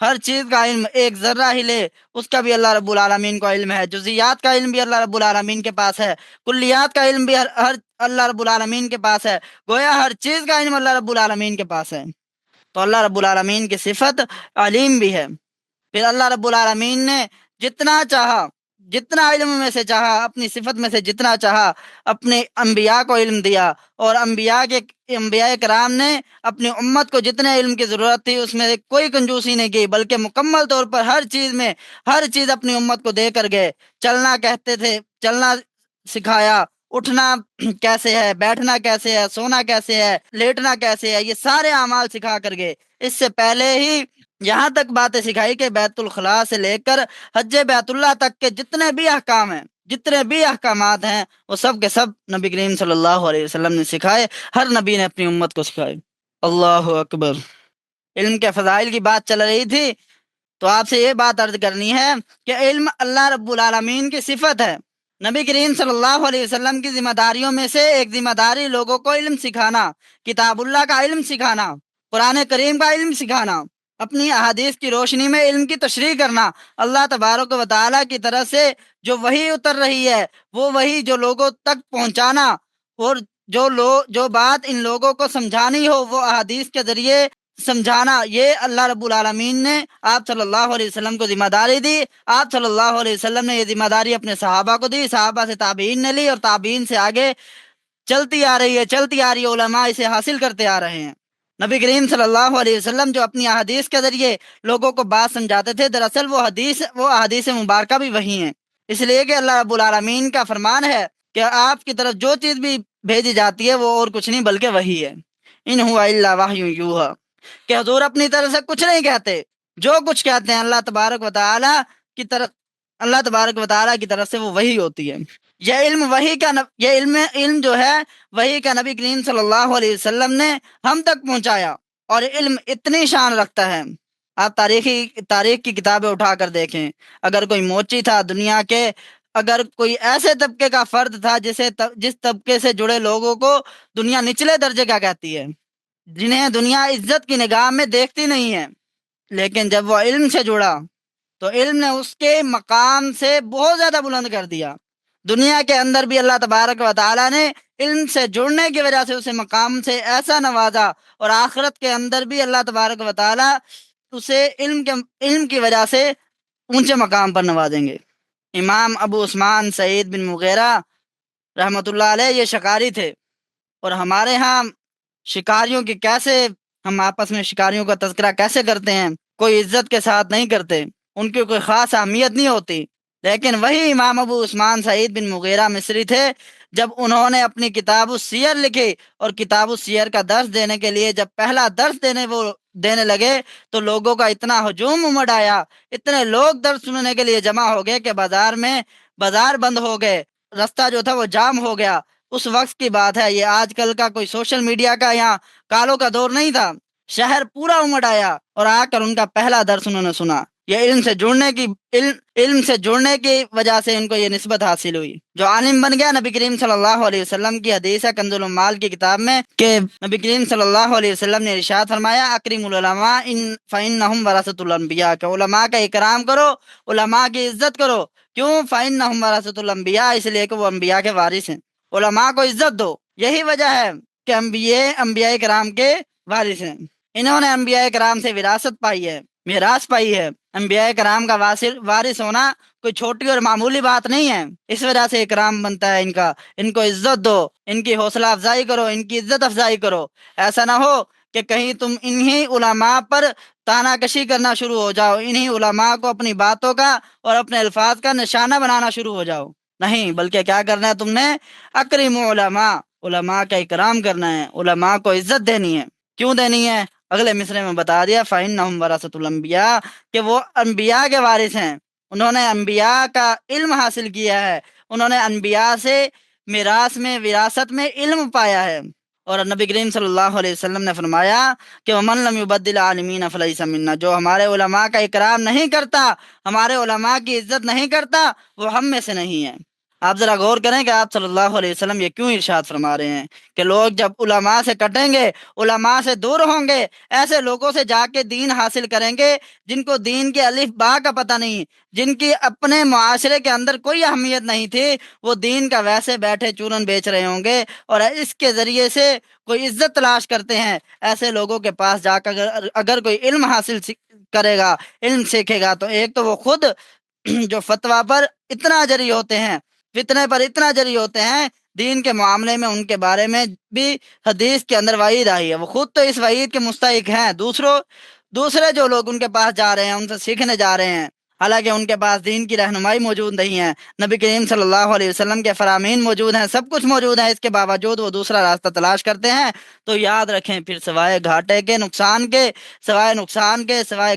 ہر چیز کا علم، ایک ذرہ ہی لے اس کا بھی اللہ رب العالمین کو علم ہے، جزیات کا علم بھی اللہ رب العالمین کے پاس ہے، کلیات کا علم بھی ہر اللہ رب العالمین کے پاس ہے، گویا ہر چیز کا علم اللہ رب العالمین کے پاس ہے۔ تو اللہ رب العالمین کی صفت علیم بھی ہے۔ پھر اللہ رب العالمین نے جتنا چاہا، جتنا علم میں سے چاہا، اپنی صفت میں سے جتنا چاہا، اپنے انبیاء کو علم دیا، اور انبیاء کرام نے اپنی امت کو جتنے علم کی ضرورت تھی اس میں سے کوئی کنجوسی نہیں کی، بلکہ مکمل طور پر ہر چیز میں ہر چیز اپنی امت کو دے کر گئے۔ چلنا کہتے تھے، چلنا سکھایا، اٹھنا کیسے ہے، بیٹھنا کیسے ہے، سونا کیسے ہے، لیٹنا کیسے ہے، یہ سارے اعمال سکھا کر گئے۔ اس سے پہلے ہی یہاں تک باتیں سکھائی کہ بیت الخلاء سے لے کر حج بیت اللہ تک کے جتنے بھی احکام ہیں، جتنے بھی احکامات ہیں، وہ سب کے سب نبی کریم صلی اللہ علیہ وسلم نے سکھائے، ہر نبی نے اپنی امت کو سکھائے۔ اللہ اکبر۔ علم کے فضائل کی بات چل رہی تھی، تو آپ سے یہ بات عرض کرنی ہے کہ علم اللہ رب العالمین کی صفت ہے۔ نبی کریم صلی اللہ علیہ وسلم کی ذمہ داریوں میں سے ایک ذمہ داری لوگوں کو علم سکھانا، کتاب اللہ کا علم سکھانا، قرآن کریم کا علم سکھانا، اپنی احادیث کی روشنی میں علم کی تشریح کرنا، اللہ تبارک و تعالیٰ کی طرف سے جو وحی اتر رہی ہے وہ وحی جو لوگوں تک پہنچانا، اور جو بات ان لوگوں کو سمجھانی ہو وہ احادیث کے ذریعے سمجھانا، یہ اللہ رب العالمین نے آپ صلی اللہ علیہ وسلم کو ذمہ داری دی۔ آپ صلی اللہ علیہ وسلم نے یہ ذمہ داری اپنے صحابہ کو دی، صحابہ سے تابعین نے لی، اور تابعین سے آگے چلتی آ رہی ہے، علماء اسے حاصل کرتے آ رہے ہیں۔ نبی کریم صلی اللہ علیہ وسلم جو اپنی احادیث کے ذریعے لوگوں کو بات سمجھاتے تھے، دراصل وہ احادیث مبارکہ بھی وہی ہیں، اس لیے کہ اللہ رب العالمین کا فرمان ہے کہ آپ کی طرف جو چیز بھی بھیجی جاتی ہے وہ اور کچھ نہیں بلکہ وہی ہے۔ ان ہوا الا وحی یوحی، کہ حضور اپنی طرف سے کچھ نہیں کہتے، جو کچھ کہتے ہیں اللہ تبارک و تعالیٰ کی طرف سے وہ وحی ہوتی ہے۔ یہ علم جو ہے وحی کا نبی کریم صلی اللہ علیہ وسلم نے ہم تک پہنچایا، اور علم اتنی شان رکھتا ہے، آپ تاریخ کی کتابیں اٹھا کر دیکھیں، اگر کوئی موچی تھا دنیا کے، اگر کوئی ایسے طبقے کا فرد تھا جس طبقے سے جڑے لوگوں کو دنیا نچلے درجے کا کہتی ہے، جنہیں دنیا عزت کی نگاہ میں دیکھتی نہیں ہے، لیکن جب وہ علم سے جڑا تو علم نے اس کے مقام سے بہت زیادہ بلند کر دیا۔ دنیا کے اندر بھی اللہ تبارک و تعالیٰ نے علم سے جڑنے کی وجہ سے اسے مقام سے ایسا نوازا، اور آخرت کے اندر بھی اللہ تبارک و تعالیٰ اسے علم کی وجہ سے اونچے مقام پر نوازیں گے۔ امام ابو عثمان سعید بن مغیرہ رحمۃ اللہ علیہ یہ شکاری تھے، اور ہمارے ہاں شکاریوں کی ہم آپس میں شکاریوں کا تذکرہ کیسے کرتے ہیں، کوئی عزت کے ساتھ نہیں کرتے، ان کی کوئی خاص اہمیت نہیں ہوتی، لیکن وہی امام ابو عثمان سعید بن مغیرہ مصری تھے، جب انہوں نے اپنی کتاب السیر لکھی، اور کتاب السیر کا درس دینے کے لیے جب پہلا درس دینے لگے تو لوگوں کا اتنا ہجوم امڑ آیا، اتنے لوگ درس سننے کے لیے جمع ہو گئے کہ بازار بند ہو گئے، رستہ جو تھا وہ جام ہو گیا۔ اس وقت کی بات ہے، یہ آج کل کا کوئی سوشل میڈیا کا یا کالوں کا دور نہیں تھا، شہر پورا امڑ آیا اور آ کر ان کا پہلا درس انہوں نے سنا۔ یہ علم سے جڑنے کی وجہ سے ان کو یہ نسبت حاصل ہوئی، جو عالم بن گیا۔ نبی کریم صلی اللہ علیہ وسلم کی حدیث ہے کنز العمال کی کتاب میں کہ نبی کریم صلی اللہ علیہ وسلم نے ارشاد فرمایا، اکرم العلماء فإنہم ورثۃ الانبیاء، کہ علماء کا اکرام کرو، علماء کی عزت کرو، کیوں؟ فإنہم ورثۃ الانبیاء، اس لیے کہ وہ انبیاء کے وارث ہیں، علماء کو عزت دو۔ یہی وجہ ہے کہ انبیاء کرام کے وارث ہیں، انہوں نے انبیاء کرام سے وراثت پائی ہے، میراث پائی ہے۔ انبیاء کرام کا وارث ہونا کوئی چھوٹی اور معمولی بات نہیں ہے، اس وجہ سے اکرام بنتا ہے ان کو عزت دو، ان کی حوصلہ افزائی کرو، ان کی عزت افزائی کرو۔ ایسا نہ ہو کہ کہیں تم انہی علماء پر تانا کشی کرنا شروع ہو جاؤ، انہی علماء کو اپنی باتوں کا اور اپنے الفاظ کا نشانہ بنانا شروع ہو جاؤ، نہیں، بلکہ کیا کرنا ہے تم نے؟ اکرم علماء کا اکرام کرنا ہے، علماء کو عزت دینی ہے۔ کیوں دینی ہے؟ اگلے مصرے میں بتا دیا، فإنہم ورثۃ الانبیاء، کہ وہ انبیاء کے وارث ہیں، انہوں نے انبیاء کا علم حاصل کیا ہے، انہوں نے انبیاء سے میراث میں وراثت میں علم پایا ہے۔ اور نبی کریم صلی اللہ علیہ وسلم نے فرمایا کہ وَمَن لَّمْ يُبَدِّلْ الْعَالِمِينَ فَلَيْسَ مِنَّا، جو ہمارے علماء کا اکرام نہیں کرتا، ہمارے علماء کی عزت نہیں کرتا، وہ ہم میں سے نہیں ہے۔ آپ ذرا غور کریں کہ آپ صلی اللہ علیہ وسلم یہ کیوں ارشاد فرما رہے ہیں کہ لوگ جب علماء سے کٹیں گے، علماء سے دور ہوں گے، ایسے لوگوں سے جا کے دین حاصل کریں گے جن کو دین کے الف با کا پتہ نہیں، جن کی اپنے معاشرے کے اندر کوئی اہمیت نہیں تھی، وہ دین کا ویسے بیٹھے چورن بیچ رہے ہوں گے اور اس کے ذریعے سے کوئی عزت تلاش کرتے ہیں۔ ایسے لوگوں کے پاس جا کر اگر کوئی علم حاصل کرے گا، علم سیکھے گا، تو ایک تو وہ خود جو فتویٰ پر اتنا جری ہوتے ہیں، فتنے پر اتنا جری ہوتے ہیں، دین کے معاملے میں ان کے بارے میں بھی حدیث کے اندر وعید آئی ہے، وہ خود تو اس وعید کے مستحق ہیں، دوسرے جو لوگ ان کے پاس جا رہے ہیں، ان سے سیکھنے جا رہے ہیں، حالانکہ ان کے پاس دین کی رہنمائی موجود نہیں ہے، نبی کریم صلی اللہ علیہ وسلم کے فرامین موجود ہیں، سب کچھ موجود ہے، اس کے باوجود وہ دوسرا راستہ تلاش کرتے ہیں۔ تو یاد رکھیں، پھر سوائے گھاٹے کے، سوائے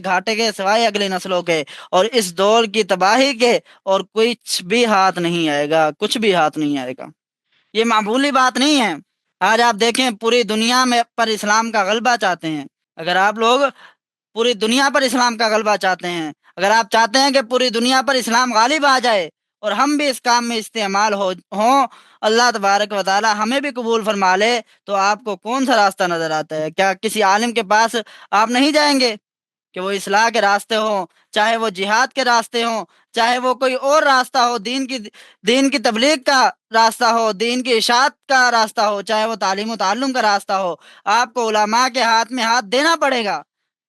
گھاٹے کے، سوائے اگلی نسلوں کے اور اس دور کی تباہی کے اور کچھ بھی ہاتھ نہیں آئے گا، کچھ بھی ہاتھ نہیں آئے گا۔ یہ معمولی بات نہیں ہے۔ آج آپ دیکھیں، پوری دنیا میں پر اسلام کا غلبہ چاہتے ہیں۔ اگر آپ لوگ پوری دنیا پر اسلام کا غلبہ چاہتے ہیں، اگر آپ چاہتے ہیں کہ پوری دنیا پر اسلام غالب آ جائے اور ہم بھی اس کام میں استعمال ہوں، اللہ تبارک و تعالی ہمیں بھی قبول فرما لے، تو آپ کو کون سا راستہ نظر آتا ہے؟ کیا کسی عالم کے پاس آپ نہیں جائیں گے کہ وہ اصلاح کے راستے ہوں، چاہے وہ جہاد کے راستے ہوں، چاہے وہ کوئی اور راستہ ہو، دین کی تبلیغ کا راستہ ہو، دین کی اشاعت کا راستہ ہو، چاہے وہ تعلیم و تعلم کا راستہ ہو، آپ کو علماء کے ہاتھ میں ہاتھ دینا پڑے گا۔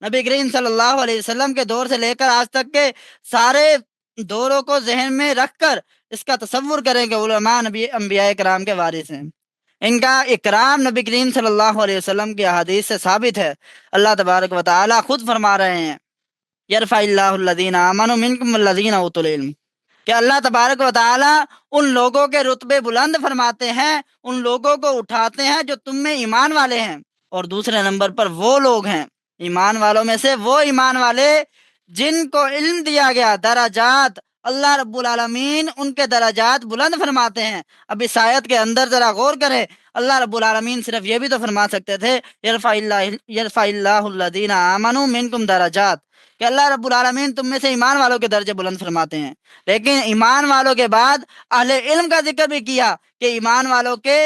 نبی کریم صلی اللہ علیہ وسلم کے دور سے لے کر آج تک کے سارے دوروں کو ذہن میں رکھ کر اس کا تصور کریں کہ علماء انبیاء کرام کے وارث ہیں، ان کا اکرام نبی کریم صلی اللہ علیہ وسلم کی احادیث سے ثابت ہے۔ اللہ تبارک و تعالی خود فرما رہے ہیں، یرفع اللہ الذین آمنوا منکم والذین اوتوا العلم، کہ اللہ تبارک و تعالی ان لوگوں کے رتبے بلند فرماتے ہیں، ان لوگوں کو اٹھاتے ہیں جو تم میں ایمان والے ہیں، اور دوسرے نمبر پر وہ لوگ ہیں، ایمان والوں میں سے وہ ایمان والے جن کو علم دیا گیا، درجات اللہ رب العالمین ان کے درجات بلند فرماتے ہیں۔ اب اس آیت کے اندر ذرا غور کریں، اللہ رب العالمین صرف یہ بھی تو فرما سکتے تھے یرفع اللہ الذین آمنوا منکم درجات، کہ اللہ رب العالمین تم میں سے ایمان والوں کے درجے بلند فرماتے ہیں، لیکن ایمان والوں کے بعد اہل علم کا ذکر بھی کیا کہ ایمان والوں کے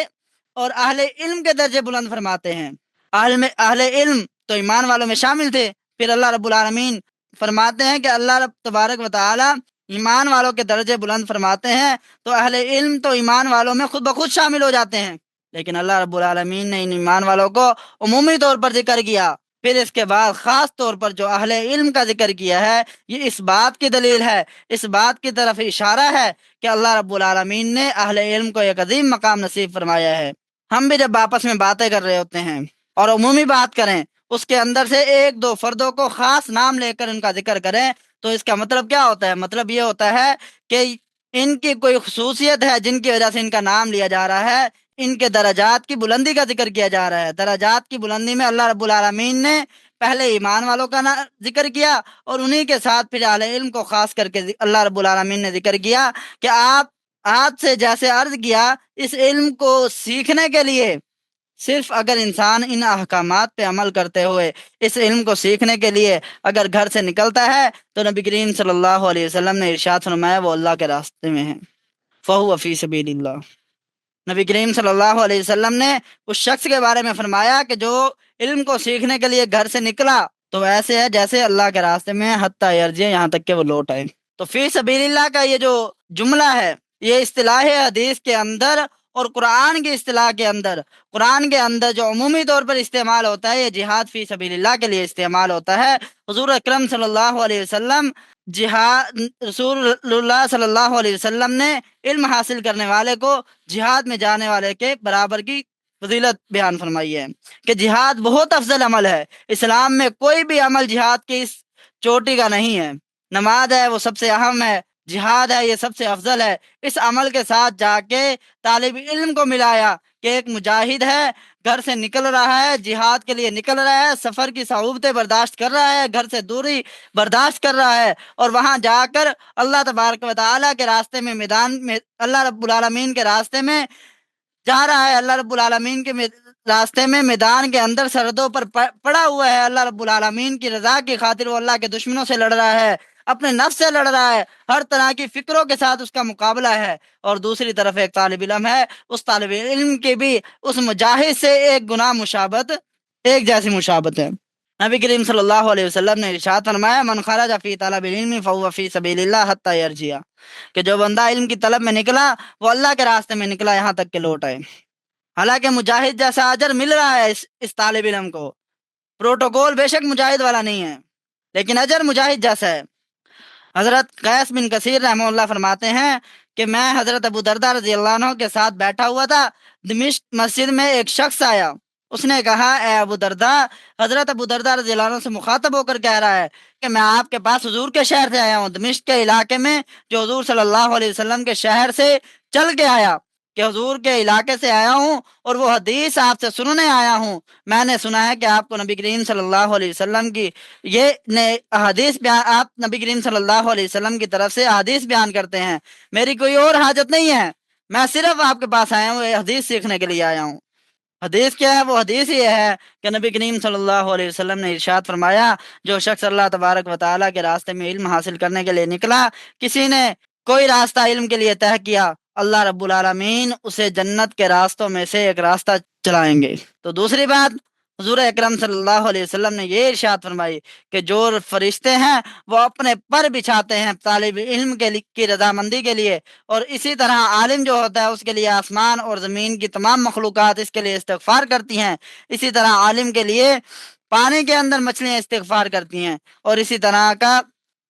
اور اہل علم کے درجے بلند فرماتے ہیں۔ اہل علم تو ایمان والوں میں شامل تھے، پھر اللہ رب العالمین فرماتے ہیں کہ اللہ رب تبارک و تعالی ایمان والوں کے درجے بلند فرماتے ہیں، تو اہل علم تو ایمان والوں میں خود بخود شامل ہو جاتے ہیں، لیکن اللہ رب العالمین نے ان ایمان والوں کو عمومی طور پر ذکر کیا، پھر اس کے بعد خاص طور پر جو اہل علم کا ذکر کیا ہے، یہ اس بات کی دلیل ہے، اس بات کی طرف اشارہ ہے کہ اللہ رب العالمین نے اہل علم کو ایک عظیم مقام نصیب فرمایا ہے۔ ہم بھی جب آپس میں باتیں کر رہے ہوتے ہیں اور عمومی بات کریں، اس کے اندر سے ایک دو فردوں کو خاص نام لے کر ان کا ذکر کریں، تو اس کا مطلب کیا ہوتا ہے؟ مطلب یہ ہوتا ہے کہ ان کی کوئی خصوصیت ہے جن کی وجہ سے ان کا نام لیا جا رہا ہے، ان کے درجات کی بلندی کا ذکر کیا جا رہا ہے۔ درجات کی بلندی میں اللہ رب العالمین نے پہلے ایمان والوں کا ذکر کیا اور انہی کے ساتھ پھر اہل علم کو خاص کر کے اللہ رب العالمین نے ذکر کیا کہ آپ آج سے جیسے عرض کیا، اس علم کو سیکھنے کے لیے صرف اگر انسان ان احکامات پہ عمل کرتے ہوئے اس علم کو سیکھنے کے لیے اگر گھر سے نکلتا ہے، تو نبی کریم صلی اللہ علیہ وسلم نے ارشاد فرمایا وہ اللہ کے راستے میں ہے، فہو فی سبیل اللہ۔ نبی کریم صلی اللہ علیہ وسلم نے اس شخص کے بارے میں فرمایا کہ جو علم کو سیکھنے کے لیے گھر سے نکلا تو ایسے ہے جیسے اللہ کے راستے میں حتیٰ یرجع، یہاں تک کہ وہ لوٹ آئے۔ تو فی سبیل اللہ کا یہ جو جملہ ہے، یہ اصطلاح حدیث کے اندر اور قرآن کی اصطلاح کے اندر، قرآن کے اندر جو عمومی طور پر استعمال ہوتا ہے، یہ جہاد فی سبیل اللہ کے لیے استعمال ہوتا ہے۔ حضور اکرم صلی اللہ علیہ وسلم رسول اللہ صلی اللہ علیہ وسلم نے علم حاصل کرنے والے کو جہاد میں جانے والے کے برابر کی فضیلت بیان فرمائی ہے کہ جہاد بہت افضل عمل ہے، اسلام میں کوئی بھی عمل جہاد کی اس چوٹی کا نہیں ہے۔ نماز ہے وہ سب سے اہم ہے، جہاد ہے یہ سب سے افضل ہے۔ اس عمل کے ساتھ جا کے طالب علم کو ملایا کہ ایک مجاہد ہے، گھر سے نکل رہا ہے، جہاد کے لیے نکل رہا ہے، سفر کی صعوبتیں برداشت کر رہا ہے، گھر سے دوری برداشت کر رہا ہے، اور وہاں جا کر اللہ تبارک و تعالیٰ کے راستے میں، میدان میں اللہ رب العالمین کے راستے میں جا رہا ہے، اللہ رب العالمین کے راستے میں میدان کے اندر سرحدوں پر پڑا ہوا ہے، اللہ رب العالمین کی رضا کی خاطر وہ اللہ کے دشمنوں سے لڑ رہا ہے، اپنے نفس سے لڑ رہا ہے، ہر طرح کی فکروں کے ساتھ اس کا مقابلہ ہے، اور دوسری طرف ایک طالب علم ہے، اس طالب علم کی بھی اس مجاہد سے ایک گنا مشابت، ایک جیسی مشابت ہے۔ نبی کریم صلی اللہ علیہ وسلم نے ارشاد فرمایا، من خرج فی طلب العلم فهو فی سبیل اللہ حتی یرجع، کہ جو بندہ علم کی طلب میں نکلا وہ اللہ کے راستے میں نکلا یہاں تک کہ لوٹ آئے۔ حالانکہ مجاہد جیسا اجر مل رہا ہے اس طالب علم کو، پروٹوکول بے شک مجاہد والا نہیں ہے لیکن اجر مجاہد جیسا ہے۔ حضرت قیس بن کثیر رحمہ اللہ فرماتے ہیں کہ میں حضرت ابو درداء رضی اللہ عنہ کے ساتھ بیٹھا ہوا تھا، دمشق مسجد میں ایک شخص آیا، اس نے کہا، اے ابو درداء، حضرت ابو درداء رضی اللہ عنہ سے مخاطب ہو کر کہہ رہا ہے کہ میں آپ کے پاس حضور کے شہر سے آیا ہوں، دمشق کے علاقے میں جو حضور صلی اللہ علیہ وسلم کے شہر سے چل کے آیا، کہ حضور کے علاقے سے آیا ہوں اور وہ حدیث آپ سے سننے آیا ہوں۔ میں نے سنا ہے کہ آپ کو نبی کریم صلی اللہ علیہ وسلم کی حدیث بیان، آپ نبی کریم صلی اللہ علیہ وسلم کی طرف سے حدیث بیان کرتے ہیں، میری کوئی اور حاجت نہیں ہے، میں صرف آپ کے پاس آیا ہوں، یہ حدیث سیکھنے کے لیے آیا ہوں۔ حدیث کیا ہے؟ وہ حدیث یہ ہے کہ نبی کریم صلی اللہ علیہ وسلم نے ارشاد فرمایا، جو شخص اللہ تبارک و تعالیٰ کے راستے میں علم حاصل کرنے کے لیے نکلا، کسی نے کوئی راستہ علم کے لیے طے کیا، اللہ رب العالمین اسے جنت کے راستوں میں سے ایک راستہ چلائیں گے۔ تو دوسری بات، حضور اکرم صلی اللہ علیہ وسلم نے یہ ارشاد فرمائی کہ جو فرشتے ہیں وہ اپنے پر بچھاتے ہیں طالب علم کی رضامندی کے لیے، اور اسی طرح عالم جو ہوتا ہے اس کے لیے آسمان اور زمین کی تمام مخلوقات اس کے لیے استغفار کرتی ہیں، اسی طرح عالم کے لیے پانی کے اندر مچھلیاں استغفار کرتی ہیں، اور اسی طرح کا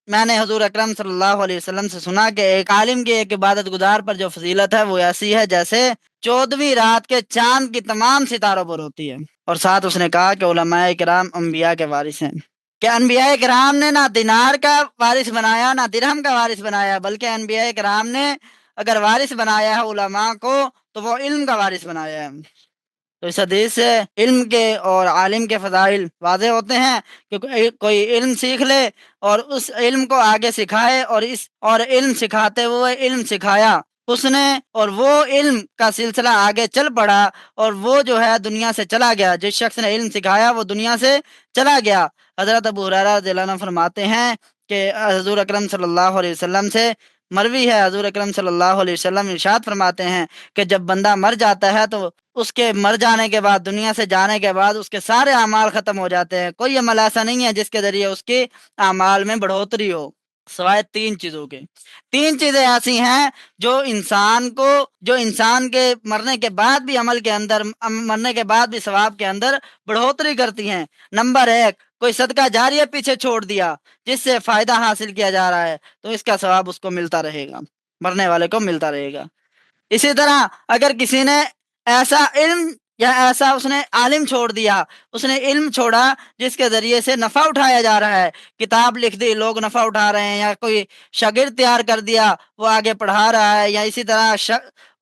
میں نے حضور اکرم صلی اللہ علیہ وسلم سے سنا کہ ایک عالم کی ایک عبادت گزار پر جو فضیلت ہے وہ ایسی ہے جیسے 14ویں رات کے چاند کی تمام ستاروں پر ہوتی ہے۔ اور ساتھ اس نے کہا کہ علماء کرام انبیاء کے وارث ہیں، کہ انبیاء کرام نے نہ دینار کا وارث بنایا نہ درہم کا وارث بنایا، بلکہ انبیاء کرام نے اگر وارث بنایا ہے علماء کو تو وہ علم کا وارث بنایا ہے۔ تو اس حدیث سے علم کے اور عالم کے فضائل واضح ہوتے ہیں کہ کوئی علم سیکھ لے اور اس علم کو آگے سکھائے، اور علم سکھاتے ہوئے علم سکھایا اس نے، اور وہ علم کا سلسلہ آگے چل پڑا، اور وہ جو ہے دنیا سے چلا گیا، جس شخص نے علم سکھایا وہ دنیا سے چلا گیا۔ حضرت ابو ہریرہ رضی اللہ عنہ فرماتے ہیں کہ حضور اکرم صلی اللہ علیہ وسلم سے مروی ہے، حضور اکرم صلی اللہ علیہ وسلم ارشاد فرماتے ہیں کہ جب بندہ مر جاتا ہے تو اس کے مر جانے کے بعد، دنیا سے جانے کے بعد، اس کے سارے اعمال ختم ہو جاتے ہیں، کوئی عمل ایسا نہیں ہے جس کے ذریعے اس کے اعمال میں بڑھوتری ہو، سوائے 3 چیزوں کے۔ 3 چیزیں ایسی ہیں جو انسان کے مرنے کے بعد بھی عمل کے اندر، مرنے کے بعد بھی ثواب کے اندر بڑھوتری کرتی ہیں۔ نمبر 1، کوئی صدقہ جاریہ پیچھے چھوڑ دیا جس سے فائدہ حاصل کیا جا رہا ہے تو اس کا ثواب اس کو ملتا رہے گا، مرنے والے کو ملتا رہے گا۔ اسی طرح اگر کسی نے ایسا علم یا ایسا اس نے عالم چھوڑ دیا، اس نے علم چھوڑا جس کے ذریعے سے نفع اٹھایا جا رہا ہے، کتاب لکھ دی لوگ نفع اٹھا رہے ہیں، یا کوئی شاگرد تیار کر دیا وہ آگے پڑھا رہا ہے، یا اسی طرح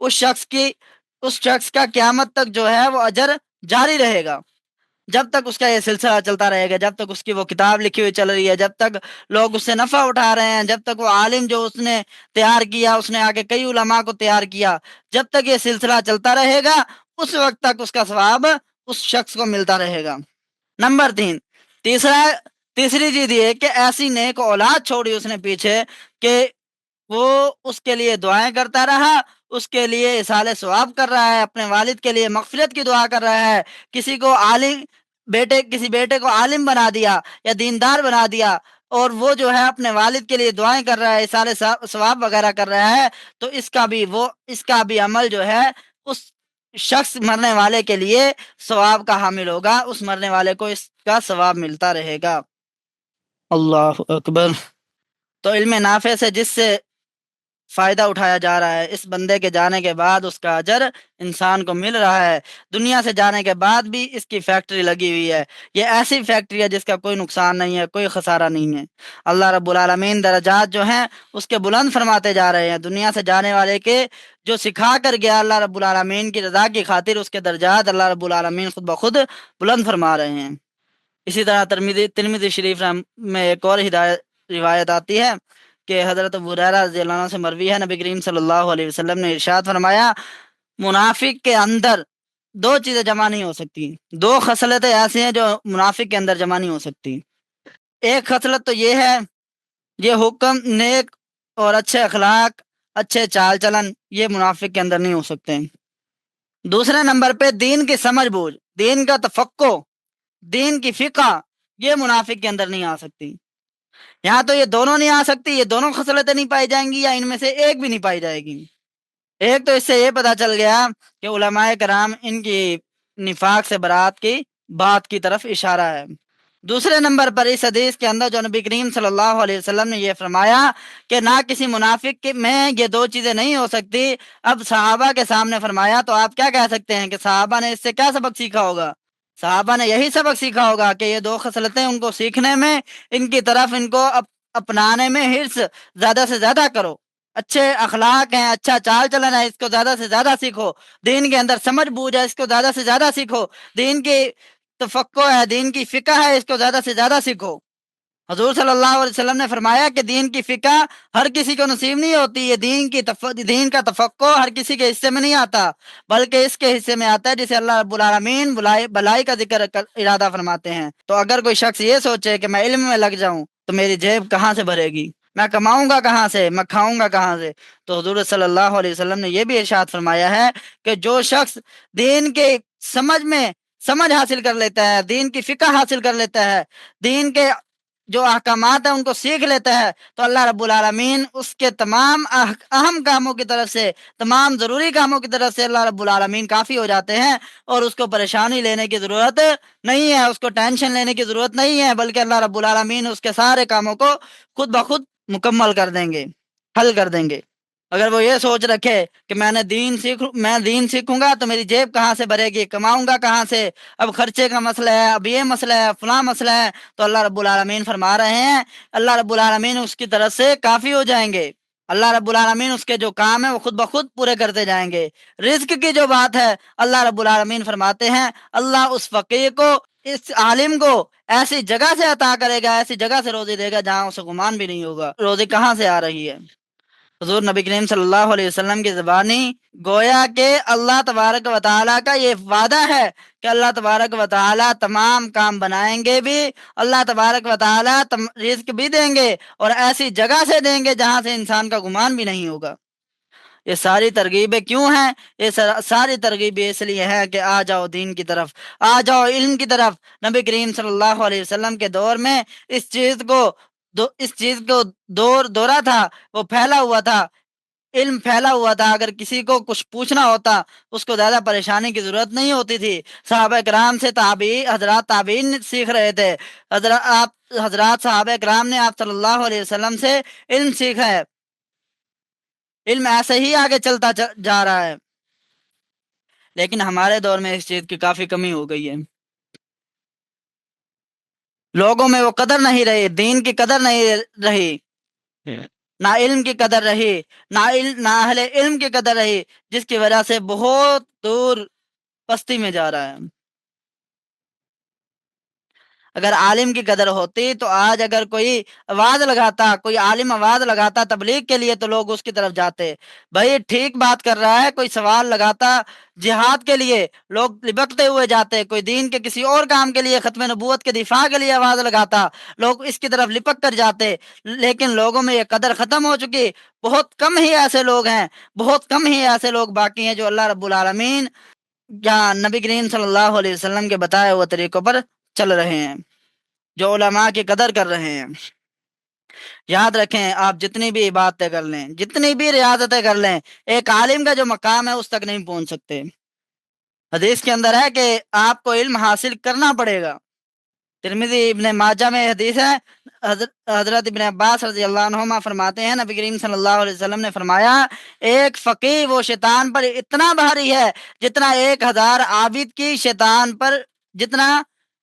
اس شخص کا قیامت تک جو ہے وہ اجر جاری رہے گا، جب تک اس کا یہ سلسلہ چلتا رہے گا، جب تک اس کی وہ کتاب لکھی ہوئی چل رہی ہے، جب تک لوگ اس سے نفع اٹھا رہے ہیں، جب تک وہ عالم جو اس نے تیار کیا، اس نے آگے کئی علماء کو تیار کیا، جب تک یہ سلسلہ چلتا رہے گا اس وقت تک اس کا ثواب اس شخص کو ملتا رہے گا۔ نمبر 3، تیسری چیز یہ کہ ایسی نیک اولاد چھوڑی اس نے پیچھے کہ وہ اس کے لیے دعائیں کرتا رہا، اس کے لیے اصالہ ثواب کر رہا ہے، اپنے والد کے لیے مغفرت کی دعا کر رہا ہے، کسی بیٹے کو عالم بنا دیا یا دیندار بنا دیا، اور وہ جو ہے اپنے والد کے لیے دعائیں کر رہا ہے، اصالہ ثواب وغیرہ کر رہا ہے، تو اس کا بھی عمل جو ہے اس شخص مرنے والے کے لیے ثواب کا حامل ہوگا، اس مرنے والے کو اس کا ثواب ملتا رہے گا۔ اللہ اکبر۔ تو علم نافع سے جس سے فائدہ اٹھایا جا رہا ہے، اس بندے کے جانے کے بعد اس کا اجر انسان کو مل رہا ہے، دنیا سے جانے کے بعد بھی اس کی فیکٹری لگی ہوئی ہے، یہ ایسی فیکٹری ہے جس کا کوئی نقصان نہیں ہے، کوئی خسارہ نہیں ہے۔ اللہ رب العالمین درجات جو ہیں اس کے بلند فرماتے جا رہے ہیں، دنیا سے جانے والے کے جو سکھا کر گیا اللہ رب العالمین کی رضا کی خاطر، اس کے درجات اللہ رب العالمین خود بخود بلند فرما رہے ہیں۔ اسی طرح ترمذی شریف میں ایک اور روایت آتی ہے کہ حضرت ابو ہریرہ رضی اللہ عنہ سے مروی ہے، نبی کریم صلی اللہ علیہ وسلم نے ارشاد فرمایا، منافق کے اندر 2 چیزیں جمع نہیں ہو سکتی، 2 خصلتیں ایسی ہیں جو منافق کے اندر جمع نہیں ہو سکتی۔ ایک خصلت تو یہ ہے یہ حکم نیک اور اچھے اخلاق، اچھے چال چلن، یہ منافق کے اندر نہیں ہو سکتے۔ دوسرے نمبر پہ دین کی سمجھ بوجھ، دین کا تفقہ، دین کی فقہ، یہ منافق کے اندر نہیں آ سکتی۔ یہاں تو یہ دونوں نہیں آ سکتی، یہ دونوں خصلتیں نہیں پائی جائیں گی، یا ان میں سے ایک بھی نہیں پائی جائے گی۔ ایک تو اس سے یہ پتہ چل گیا کہ علماء کرام ان کی نفاق سے برات کی بات کی طرف اشارہ ہے۔ دوسرے نمبر پر اس حدیث کے اندر جو نبی کریم صلی اللہ علیہ وسلم نے یہ فرمایا کہ نہ کسی منافق میں یہ دو چیزیں نہیں ہو سکتی، اب صحابہ کے سامنے فرمایا تو آپ کیا کہہ سکتے ہیں کہ صحابہ نے اس سے کیا سبق سیکھا ہوگا؟ صحابہ نے یہی سبق سیکھا ہوگا کہ یہ دو خصلتیں ان کو سیکھنے میں، ان کی طرف ان کو اپنانے میں حرص زیادہ سے زیادہ کرو۔ اچھے اخلاق ہیں، اچھا چال چلن ہے، اس کو زیادہ سے زیادہ سیکھو۔ دین کے اندر سمجھ بوجھ ہے، اس کو زیادہ سے زیادہ سیکھو۔ دین کی تفقہ ہے، دین کی فقہ ہے، اس کو زیادہ سے زیادہ سیکھو۔ حضور صلی اللہ علیہ وسلم نے فرمایا کہ دین کی فقہ ہر کسی کو نصیب نہیں ہوتی، یہ دین کا تفقہ ہر کسی کے حصے میں نہیں آتا، بلکہ اس کے حصے میں آتا ہے جسے اللہ رب العالمین بلائی کا ارادہ فرماتے ہیں۔ تو اگر کوئی شخص یہ سوچے کہ میں علم میں لگ جاؤں تو میری جیب کہاں سے بھرے گی، میں کماؤں گا کہاں سے، میں کھاؤں گا کہاں سے، تو حضور صلی اللہ علیہ وسلم نے یہ بھی ارشاد فرمایا ہے کہ جو شخص دین کے سمجھ حاصل کر لیتا ہے، دین کی فقہ حاصل کر لیتا ہے، دین کے جو احکامات ہیں ان کو سیکھ لیتا ہے، تو اللہ رب العالمین اس کے تمام اہم کاموں کی طرف سے، تمام ضروری کاموں کی طرف سے اللہ رب العالمین کافی ہو جاتے ہیں، اور اس کو پریشانی لینے کی ضرورت نہیں ہے، اس کو ٹینشن لینے کی ضرورت نہیں ہے، بلکہ اللہ رب العالمین اس کے سارے کاموں کو خود بخود مکمل کر دیں گے، حل کر دیں گے۔ اگر وہ یہ سوچ رکھے کہ میں دین سیکھوں گا تو میری جیب کہاں سے بھرے گی، کماؤں گا کہاں سے، اب خرچے کا مسئلہ ہے، اب یہ مسئلہ ہے، فلاں مسئلہ ہے، تو اللہ رب العالمین فرما رہے ہیں اللہ رب العالمین اس کی طرف سے کافی ہو جائیں گے۔ اللہ رب العالمین اس کے جو کام ہیں وہ خود بخود پورے کرتے جائیں گے۔ رزق کی جو بات ہے، اللہ رب العالمین فرماتے ہیں اللہ اس فقیر کو، اس عالم کو ایسی جگہ سے عطا کرے گا، ایسی جگہ سے روزی دے گا جہاں اسے گمان بھی نہیں ہوگا روزی کہاں سے آ رہی ہے۔ حضور نبی کریم صلی اللہ علیہ وسلم کی زبانی گویا کہ اللہ تبارک و تعالیٰ کا یہ وعدہ ہے کہ اللہ تبارک و تعالیٰ تمام کام بنائیں گے بھی، اللہ تبارک و تعالیٰ رزق بھی دیں گے، اور ایسی جگہ سے دیں گے جہاں سے انسان کا گمان بھی نہیں ہوگا۔ یہ ساری ترغیبیں کیوں ہیں؟ یہ ساری ترغیبیں اس لیے ہے کہ آ جاؤ دین کی طرف، آ جاؤ علم کی طرف۔ نبی کریم صلی اللہ علیہ وسلم کے دور میں اس چیز کو دورہ تھا، وہ پھیلا ہوا تھا، علم پھیلا ہوا تھا، اگر کسی کو کچھ پوچھنا ہوتا اس کو زیادہ پریشانی کی ضرورت نہیں ہوتی تھی۔ صحابہ کرام سے حضرات تابعین سیکھ رہے تھے، حضرات صحابہ کرام نے آپ صلی اللہ علیہ وسلم سے علم سیکھا ہے، علم ایسے ہی آگے چلتا جا رہا ہے۔ لیکن ہمارے دور میں اس چیز کی کافی کمی ہو گئی ہے، لوگوں میں وہ قدر نہیں رہی، دین کی قدر نہیں رہی، نہ علم کی قدر رہی، نہ اہل علم کی قدر رہی، جس کی وجہ سے بہت دور پستی میں جا رہا ہے۔ اگر عالم کی قدر ہوتی تو آج اگر کوئی آواز لگاتا، کوئی عالم آواز لگاتا تبلیغ کے لیے تو لوگ اس کی طرف جاتے، بھائی ٹھیک بات کر رہا ہے، کوئی سوال لگاتا جہاد کے لیے لوگ لپکتے ہوئے جاتے، کوئی دین کے کسی اور کام کے لیے، ختم نبوت کے دفاع کے لیے آواز لگاتا، لوگ اس کی طرف لپک کر جاتے۔ لیکن لوگوں میں یہ قدر ختم ہو چکی، بہت کم ہی ایسے لوگ ہیں، بہت کم ہی ایسے لوگ باقی ہیں جو اللہ رب العالمین یا نبی کریم صلی اللہ علیہ وسلم کے بتائے ہوئے طریقوں پر چل رہے ہیں، جو علماء کی قدر کر رہے ہیں۔ یاد رکھیں، آپ جتنی بھی عبادتیں کر لیں، جتنی بھی ریاضتیں کر لیں، ایک عالم کا جو مقام ہے اس تک نہیں پہنچ سکتے۔ حدیث کے اندر ہے کہ آپ کو علم حاصل کرنا پڑے گا۔ ترمذی ابن ماجہ میں حدیث ہے، حضرت ابن عباس رضی اللہ عنہما فرماتے ہیں نبی کریم صلی اللہ علیہ وسلم نے فرمایا ایک فقیہ وہ شیطان پر اتنا بھاری ہے جتنا 1000 عابد کی شیطان پر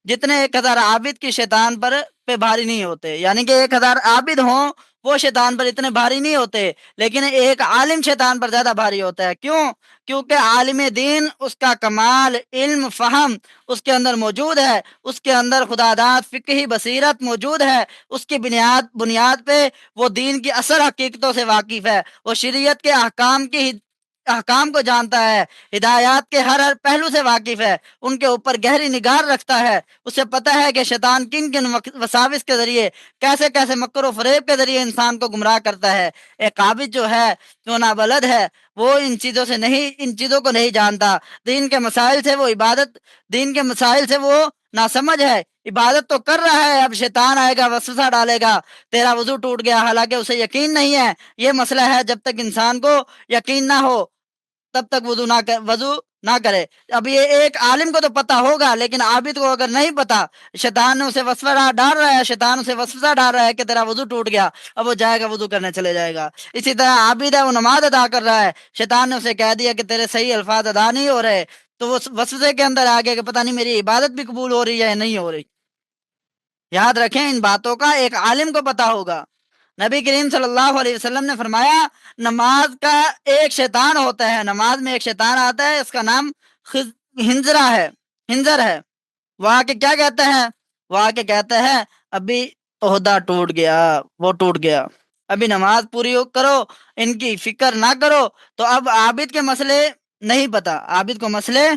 جتنے 1000 عابد کی شیطان پر پہ بھاری نہیں ہوتے، یعنی کہ 1000 عابد ہوں وہ شیطان پر اتنے بھاری نہیں ہوتے، لیکن ایک عالم شیطان پر زیادہ بھاری ہوتا ہے۔ کیوں؟ کیونکہ عالم دین اس کا کمال علم فہم اس کے اندر موجود ہے، اس کے اندر خدا داد فقہی بصیرت موجود ہے، اس کی بنیاد پہ وہ دین کی اصل حقیقتوں سے واقف ہے، وہ شریعت کے احکام کی احکام کو جانتا ہے، ہدایات کے ہر ہر پہلو سے واقف ہے، ان کے اوپر گہری نگاہ رکھتا ہے، اسے پتہ ہے کہ شیطان کن کن وساوس کے ذریعے کیسے کیسے مکر و فریب کے ذریعے انسان کو گمراہ کرتا ہے۔ ایک عابد جو ہے، جو نابلد ہے، وہ ان چیزوں کو نہیں جانتا۔ دین کے مسائل سے وہ دین کے مسائل سے وہ ناسمجھ ہے، عبادت تو کر رہا ہے، اب شیطان آئے گا، وسوسہ ڈالے گا، تیرا وضو ٹوٹ گیا، حالانکہ اسے یقین نہیں ہے۔ یہ مسئلہ ہے، جب تک انسان کو یقین نہ ہو تب تک وضو نہ کرے۔ اب یہ ایک عالم کو تو پتہ ہوگا، لیکن عابد کو اگر نہیں پتا، شیطان نے اسے وسوسہ ڈال رہا ہے، شیطان اسے وسوسہ ڈال رہا ہے کہ تیرا وضو ٹوٹ گیا، اب وہ جائے گا وضو کرنے چلے جائے گا۔ اسی طرح عابد ہے، وہ نماز ادا کر رہا ہے، شیطان نے اسے کہہ دیا کہ تیرے صحیح الفاظ ادا نہیں ہو رہے، تو وہ وسوسے کے اندر آ گیا کہ پتہ نہیں میری عبادت بھی قبول ہو رہی ہے یا نہیں ہو رہی۔ یاد رکھیں، ان باتوں کا ایک عالم کو پتہ ہوگا۔ نبی کریم صلی اللہ علیہ وسلم نے فرمایا، نماز کا ایک شیطان ہوتا ہے، نماز میں ایک شیطان آتا ہے، اس کا نام ہنزر ہے۔ وہ آ کے کیا کہتا ہے؟ وہ آ کے کہتا ہے، ابھی عہدہ ٹوٹ گیا، وہ ٹوٹ گیا، ابھی نماز پوری کرو، ان کی فکر نہ کرو۔ تو اب عابد کے مسئلے نہیں پتا، عابد کو مسئلے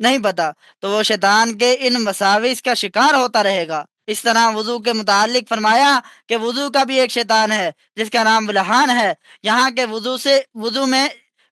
نہیں پتا، تو وہ شیطان کے ان مساوس کا شکار ہوتا رہے گا۔ اس طرح وضو کے متعلق فرمایا کہ وضو کا بھی ایک شیطان ہے جس کا نام بلحان ہے، یہاں کے وضو میں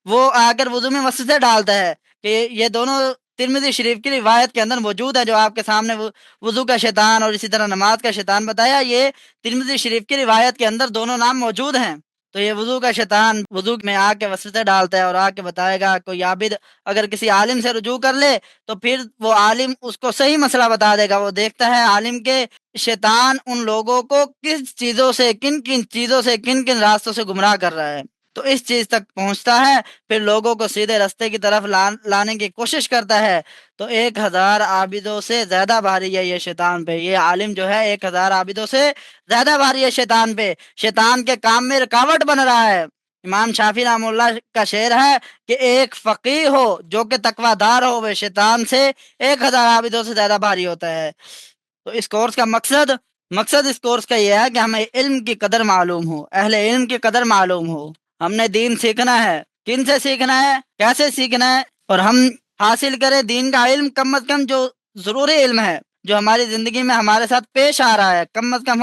وہ آ کر وضو میں وسوسے ڈالتا ہے کہ یہ دونوں ترمذی شریف کی روایت کے اندر موجود ہے، جو آپ کے سامنے وضو کا شیطان اور اسی طرح نماز کا شیطان بتایا، یہ ترمذی شریف کی روایت کے اندر دونوں نام موجود ہیں۔ تو یہ وضو کا شیطان وضو میں آ کے وسوسے ڈالتا ہے اور آ کے بتائے گا، کوئی عابد اگر کسی عالم سے رجوع کر لے تو پھر وہ عالم اس کو صحیح مسئلہ بتا دے گا۔ وہ دیکھتا ہے عالم کے شیطان ان لوگوں کو کن چیزوں سے کن کن راستوں سے گمراہ کر رہا ہے، تو اس چیز تک پہنچتا ہے، پھر لوگوں کو سیدھے رستے کی طرف لانے کی کوشش کرتا ہے۔ تو 1000 عابدوں سے زیادہ بھاری ہے یہ شیطان پہ، یہ عالم جو ہے 1000 عابدوں سے زیادہ بھاری ہے شیطان پہ، شیطان کے کام میں رکاوٹ بن رہا ہے۔ امام شافعی رحمہ اللہ کا شعر ہے کہ ایک فقیہ ہو جو کہ تقوی دار ہو، وہ شیطان سے 1000 عابدوں سے زیادہ بھاری ہوتا ہے۔ تو اس کورس کا مقصد اس کورس کا یہ ہے کہ ہمیں علم کی قدر معلوم ہو، اہل علم کی قدر معلوم ہو۔ ہم نے دین سیکھنا ہے، کن سے سیکھنا ہے، کیسے سیکھنا ہے، اور ہم حاصل کریں دین کا علم، کم از کم جو ضروری علم ہے، جو ہماری زندگی میں ہمارے ساتھ پیش آ رہا ہے، کم از کم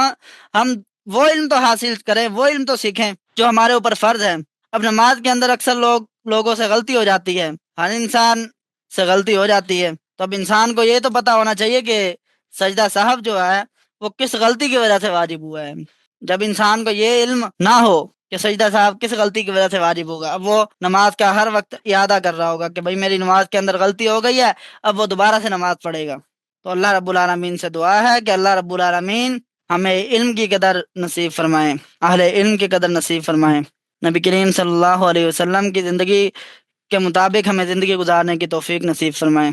ہم وہ علم تو حاصل کریں، وہ علم تو سیکھیں جو ہمارے اوپر فرض ہے۔ اب نماز کے اندر اکثر لوگوں سے غلطی ہو جاتی ہے، ہر انسان سے غلطی ہو جاتی ہے، تو اب انسان کو یہ تو پتہ ہونا چاہیے کہ سجدہ صاحب جو ہے وہ کس غلطی کی وجہ سے واجب ہوا ہے۔ جب انسان کو یہ علم نہ ہو کہ سجدہ صاحب کس غلطی کی وجہ سے واجب ہوگا، اب وہ نماز کا ہر وقت اعادہ کر رہا ہوگا کہ بھائی میری نماز کے اندر غلطی ہو گئی ہے، اب وہ دوبارہ سے نماز پڑھے گا۔ تو اللہ رب العالمین سے دعا ہے کہ اللہ رب العالمین ہمیں علم کی قدر نصیب فرمائیں، اہل علم کی قدر نصیب فرمائیں، نبی کریم صلی اللہ علیہ وسلم کی زندگی کے مطابق ہمیں زندگی گزارنے کی توفیق نصیب فرمائیں۔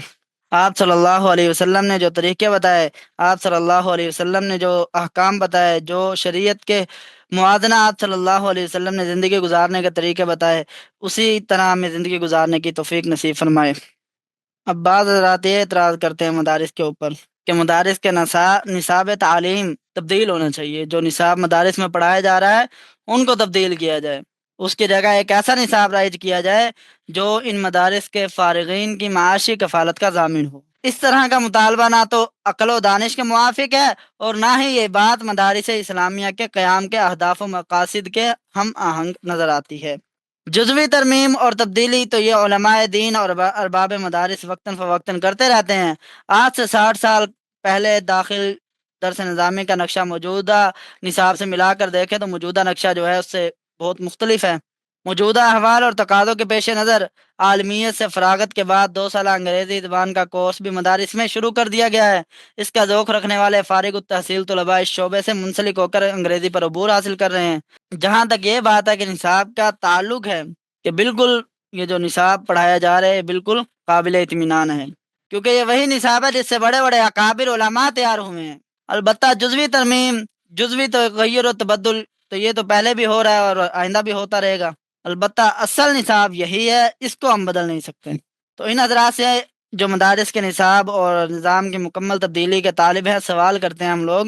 آپ صلی اللہ علیہ وسلم نے جو طریقے بتائے، آپ صلی اللہ علیہ وسلم نے جو احکام بتائے، جو شریعت کے موازنہ آپ صلی اللہ علیہ وسلم نے زندگی گزارنے کے طریقے بتائے، اسی طرح ہمیں زندگی گزارنے کی توفیق نصیب فرمائے۔ اب بعض حضرات یہ اعتراض کرتے ہیں مدارس کے اوپر کہ مدارس کے نصاب تعلیم تبدیل ہونا چاہیے، جو نصاب مدارس میں پڑھایا جا رہا ہے ان کو تبدیل کیا جائے، اس کی جگہ ایک ایسا نصاب رائج کیا جائے جو ان مدارس کے فارغین کی معاشی کفالت کا ضامن ہو۔ اس طرح کا مطالبہ نہ تو عقل و دانش کے موافق ہے، اور نہ ہی یہ بات مدارس اسلامیہ کے قیام کے اہداف و مقاصد کے ہم آہنگ نظر آتی ہے۔ جزوی ترمیم اور تبدیلی تو یہ علماء دین اور ارباب مدارس وقتاً فوقتاً کرتے رہتے ہیں۔ آج سے 60 سال پہلے داخل درس نظامی کا نقشہ موجودہ نصاب سے ملا کر دیکھیں تو موجودہ نقشہ جو ہے اس سے بہت مختلف ہے۔ موجودہ احوال اور تقاضوں کے پیش نظر عالمیت سے فراغت کے بعد 2 سالہ انگریزی زبان کا کورس بھی مدارس میں شروع کر دیا گیا ہے۔ اس کا ذوق رکھنے والے فارغ التحصیل طلباء اس شعبے سے منسلک ہو کر انگریزی پر عبور حاصل کر رہے ہیں۔ جہاں تک یہ بات ہے کہ نصاب کا تعلق ہے کہ بالکل یہ جو نصاب پڑھایا جا رہا ہے بالکل قابل اطمینان ہے، کیونکہ یہ وہی نصاب ہے جس سے بڑے بڑے اکابر علماء تیار ہوئے ہیں۔ البتہ جزوی ترمیم، جزوی تغیر و تبدل تو یہ تو پہلے بھی ہو رہا ہے اور آئندہ بھی ہوتا رہے گا، البتہ اصل نصاب یہی ہے، اس کو ہم بدل نہیں سکتے۔ تو ان حضرات سے جو مدارس کے نصاب اور نظام کی مکمل تبدیلی کے طالب ہیں سوال کرتے ہیں ہم لوگ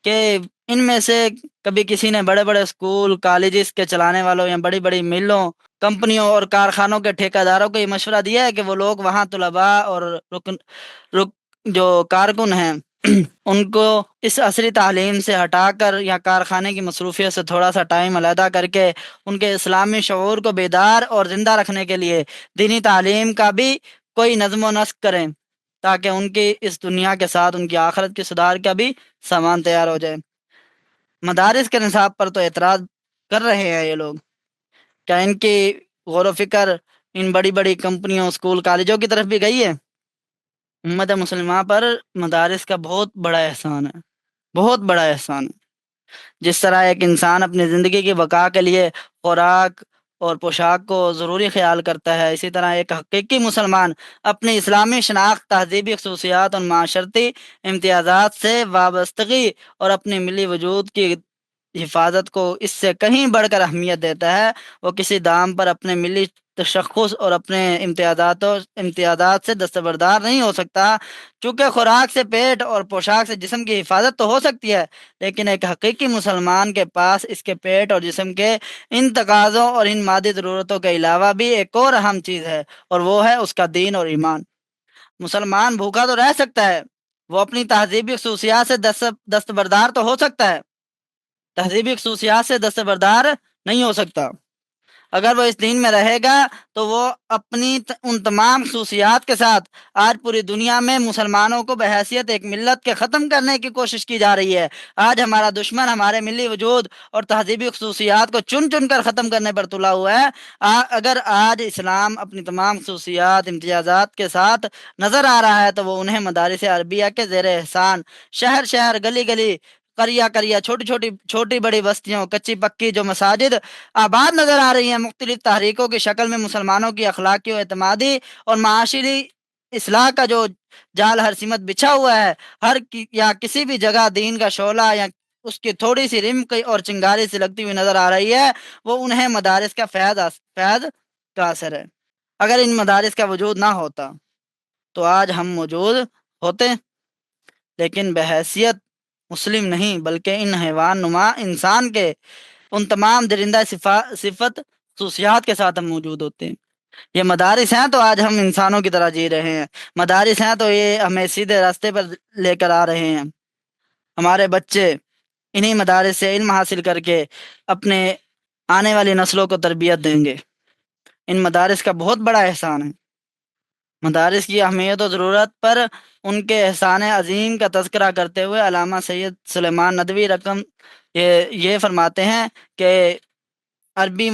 کہ ان میں سے کبھی کسی نے بڑے بڑے اسکول کالجز کے چلانے والوں یا بڑی بڑی ملوں کمپنیوں اور کارخانوں کے ٹھیکیداروں کو یہ مشورہ دیا ہے کہ وہ لوگ وہاں طلباء اور رک جو کارکن ہیں ان کو اس عصری تعلیم سے ہٹا کر یا کارخانے کی مصروفیت سے تھوڑا سا ٹائم علیحدہ کر کے ان کے اسلامی شعور کو بیدار اور زندہ رکھنے کے لیے دینی تعلیم کا بھی کوئی نظم و نسق کریں، تاکہ ان کی اس دنیا کے ساتھ ان کی آخرت کی سدھار کا بھی سامان تیار ہو جائے۔ مدارس کے نصاب پر تو اعتراض کر رہے ہیں یہ لوگ، کیا ان کی غور و فکر ان بڑی بڑی کمپنیوں، اسکول، کالجوں کی طرف بھی گئی ہے؟ امت مسلمہ پر مدارس کا بہت بڑا احسان ہے، بہت بڑا احسان ہے۔ جس طرح ایک انسان اپنی زندگی کی بقا کے لیے خوراک اور پوشاک کو ضروری خیال کرتا ہے، اسی طرح ایک حقیقی مسلمان اپنی اسلامی شناخت، تہذیبی خصوصیات اور معاشرتی امتیازات سے وابستگی اور اپنے ملی وجود کی حفاظت کو اس سے کہیں بڑھ کر اہمیت دیتا ہے۔ وہ کسی دام پر اپنے ملی تشخص اور اپنے امتیازات سے دستبردار نہیں ہو سکتا۔ چونکہ خوراک سے پیٹ اور پوشاک سے جسم کی حفاظت تو ہو سکتی ہے، لیکن ایک حقیقی مسلمان کے پاس اس کے پیٹ اور جسم کے ان تقاضوں اور ان مادی ضرورتوں کے علاوہ بھی ایک اور اہم چیز ہے، اور وہ ہے اس کا دین اور ایمان۔ مسلمان بھوکا تو رہ سکتا ہے، وہ اپنی تہذیبی خصوصیات سے دستبردار تو ہو سکتا ہے، تہذیبی خصوصیات سے دستبردار نہیں ہو سکتا۔ اگر وہ اس دین میں رہے گا تو وہ اپنی ان تمام خصوصیات کے ساتھ آج پوری دنیا میں مسلمانوں کو بحیثیت ایک ملت کے ختم کرنے کی کوشش کی جا رہی ہے۔ آج ہمارا دشمن ہمارے ملی وجود اور تہذیبی خصوصیات کو چن چن کر ختم کرنے پر تلا ہوا ہے۔ اگر آج اسلام اپنی تمام خصوصیات، امتیازات کے ساتھ نظر آ رہا ہے تو وہ انہیں مدارس عربیہ کے زیر احسان، شہر شہر، گلی گلی، قریہ قریہ، چھوٹی بڑی بستیوں، کچی پکی جو مساجد آباد نظر آ رہی ہیں، مختلف تحریکوں کی شکل میں مسلمانوں کی اخلاقی و اعتمادی اور معاشری اصلاح کا جو جال ہر سمت بچھا ہوا ہے، یا کسی بھی جگہ دین کا شعلہ یا اس کی تھوڑی سی رمق اور چنگاری سے لگتی ہوئی نظر آ رہی ہے، وہ انہیں مدارس کا فیض کا اثر ہے۔ اگر ان مدارس کا وجود نہ ہوتا تو آج ہم موجود ہوتے، لیکن بحیثیت مسلم نہیں بلکہ ان حیوان نما انسان کے ان تمام درندہ صفت خصوصیات کے ساتھ ہم موجود ہوتے ہیں۔ یہ مدارس ہیں تو آج ہم انسانوں کی طرح جی رہے ہیں، مدارس ہیں تو یہ ہمیں سیدھے راستے پر لے کر آ رہے ہیں۔ ہمارے بچے انہی مدارس سے علم حاصل کر کے اپنے آنے والی نسلوں کو تربیت دیں گے۔ ان مدارس کا بہت بڑا احسان ہے۔ مدارس کی اہمیت و ضرورت پر ان کے احسان عظیم کا تذکرہ کرتے ہوئے علامہ سید سلیمان ندوی رقم یہ فرماتے ہیں کہ عربی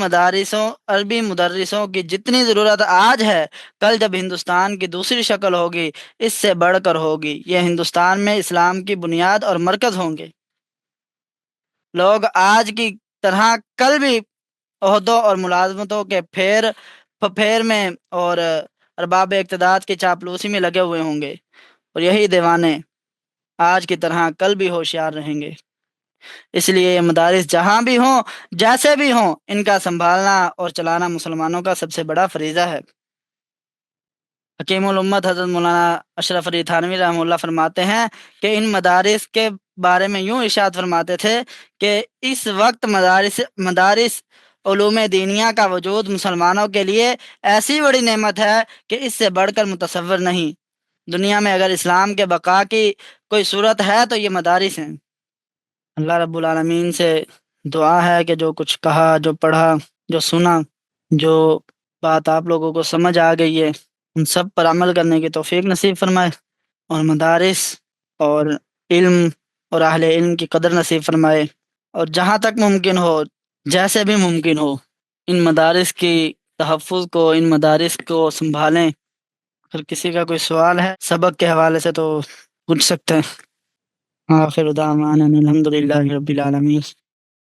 مدرسوں کی جتنی ضرورت آج ہے، کل جب ہندوستان کی دوسری شکل ہوگی اس سے بڑھ کر ہوگی۔ یہ ہندوستان میں اسلام کی بنیاد اور مرکز ہوں گے۔ لوگ آج کی طرح کل بھی عہدوں اور ملازمتوں کے پھیر میں اور ارباب اقتدار کی چاپلوسی میں لگے ہوئے ہوں گے، اور یہی دیوانے آج کی طرح کل بھی ہوشیار رہیں گے۔ اس لیے یہ مدارس جہاں بھی ہوں، جیسے بھی ہوں، ان کا سنبھالنا اور چلانا مسلمانوں کا سب سے بڑا فریضہ ہے۔ حکیم الامت حضرت مولانا اشرف علی تھانوی رحمہ اللہ فرماتے ہیں کہ ان مدارس کے بارے میں یوں ارشاد فرماتے تھے کہ اس وقت مدارس علوم دینیہ کا وجود مسلمانوں کے لیے ایسی بڑی نعمت ہے کہ اس سے بڑھ کر متصور نہیں۔ دنیا میں اگر اسلام کے بقا کی کوئی صورت ہے تو یہ مدارس ہیں۔ اللہ رب العالمین سے دعا ہے کہ جو کچھ کہا، جو پڑھا، جو سنا، جو بات آپ لوگوں کو سمجھ آ گئی ہے، ان سب پر عمل کرنے کی توفیق نصیب فرمائے، اور مدارس اور علم اور اہل علم کی قدر نصیب فرمائے، اور جہاں تک ممکن ہو، جیسے بھی ممکن ہو، ان مدارس کی تحفظ کو، ان مدارس کو سنبھالیں۔ اگر کسی کا کوئی سوال ہے سبق کے حوالے سے تو پوچھ سکتے ہیں۔ آخر دعوانا الحمد للہ رب العالمین۔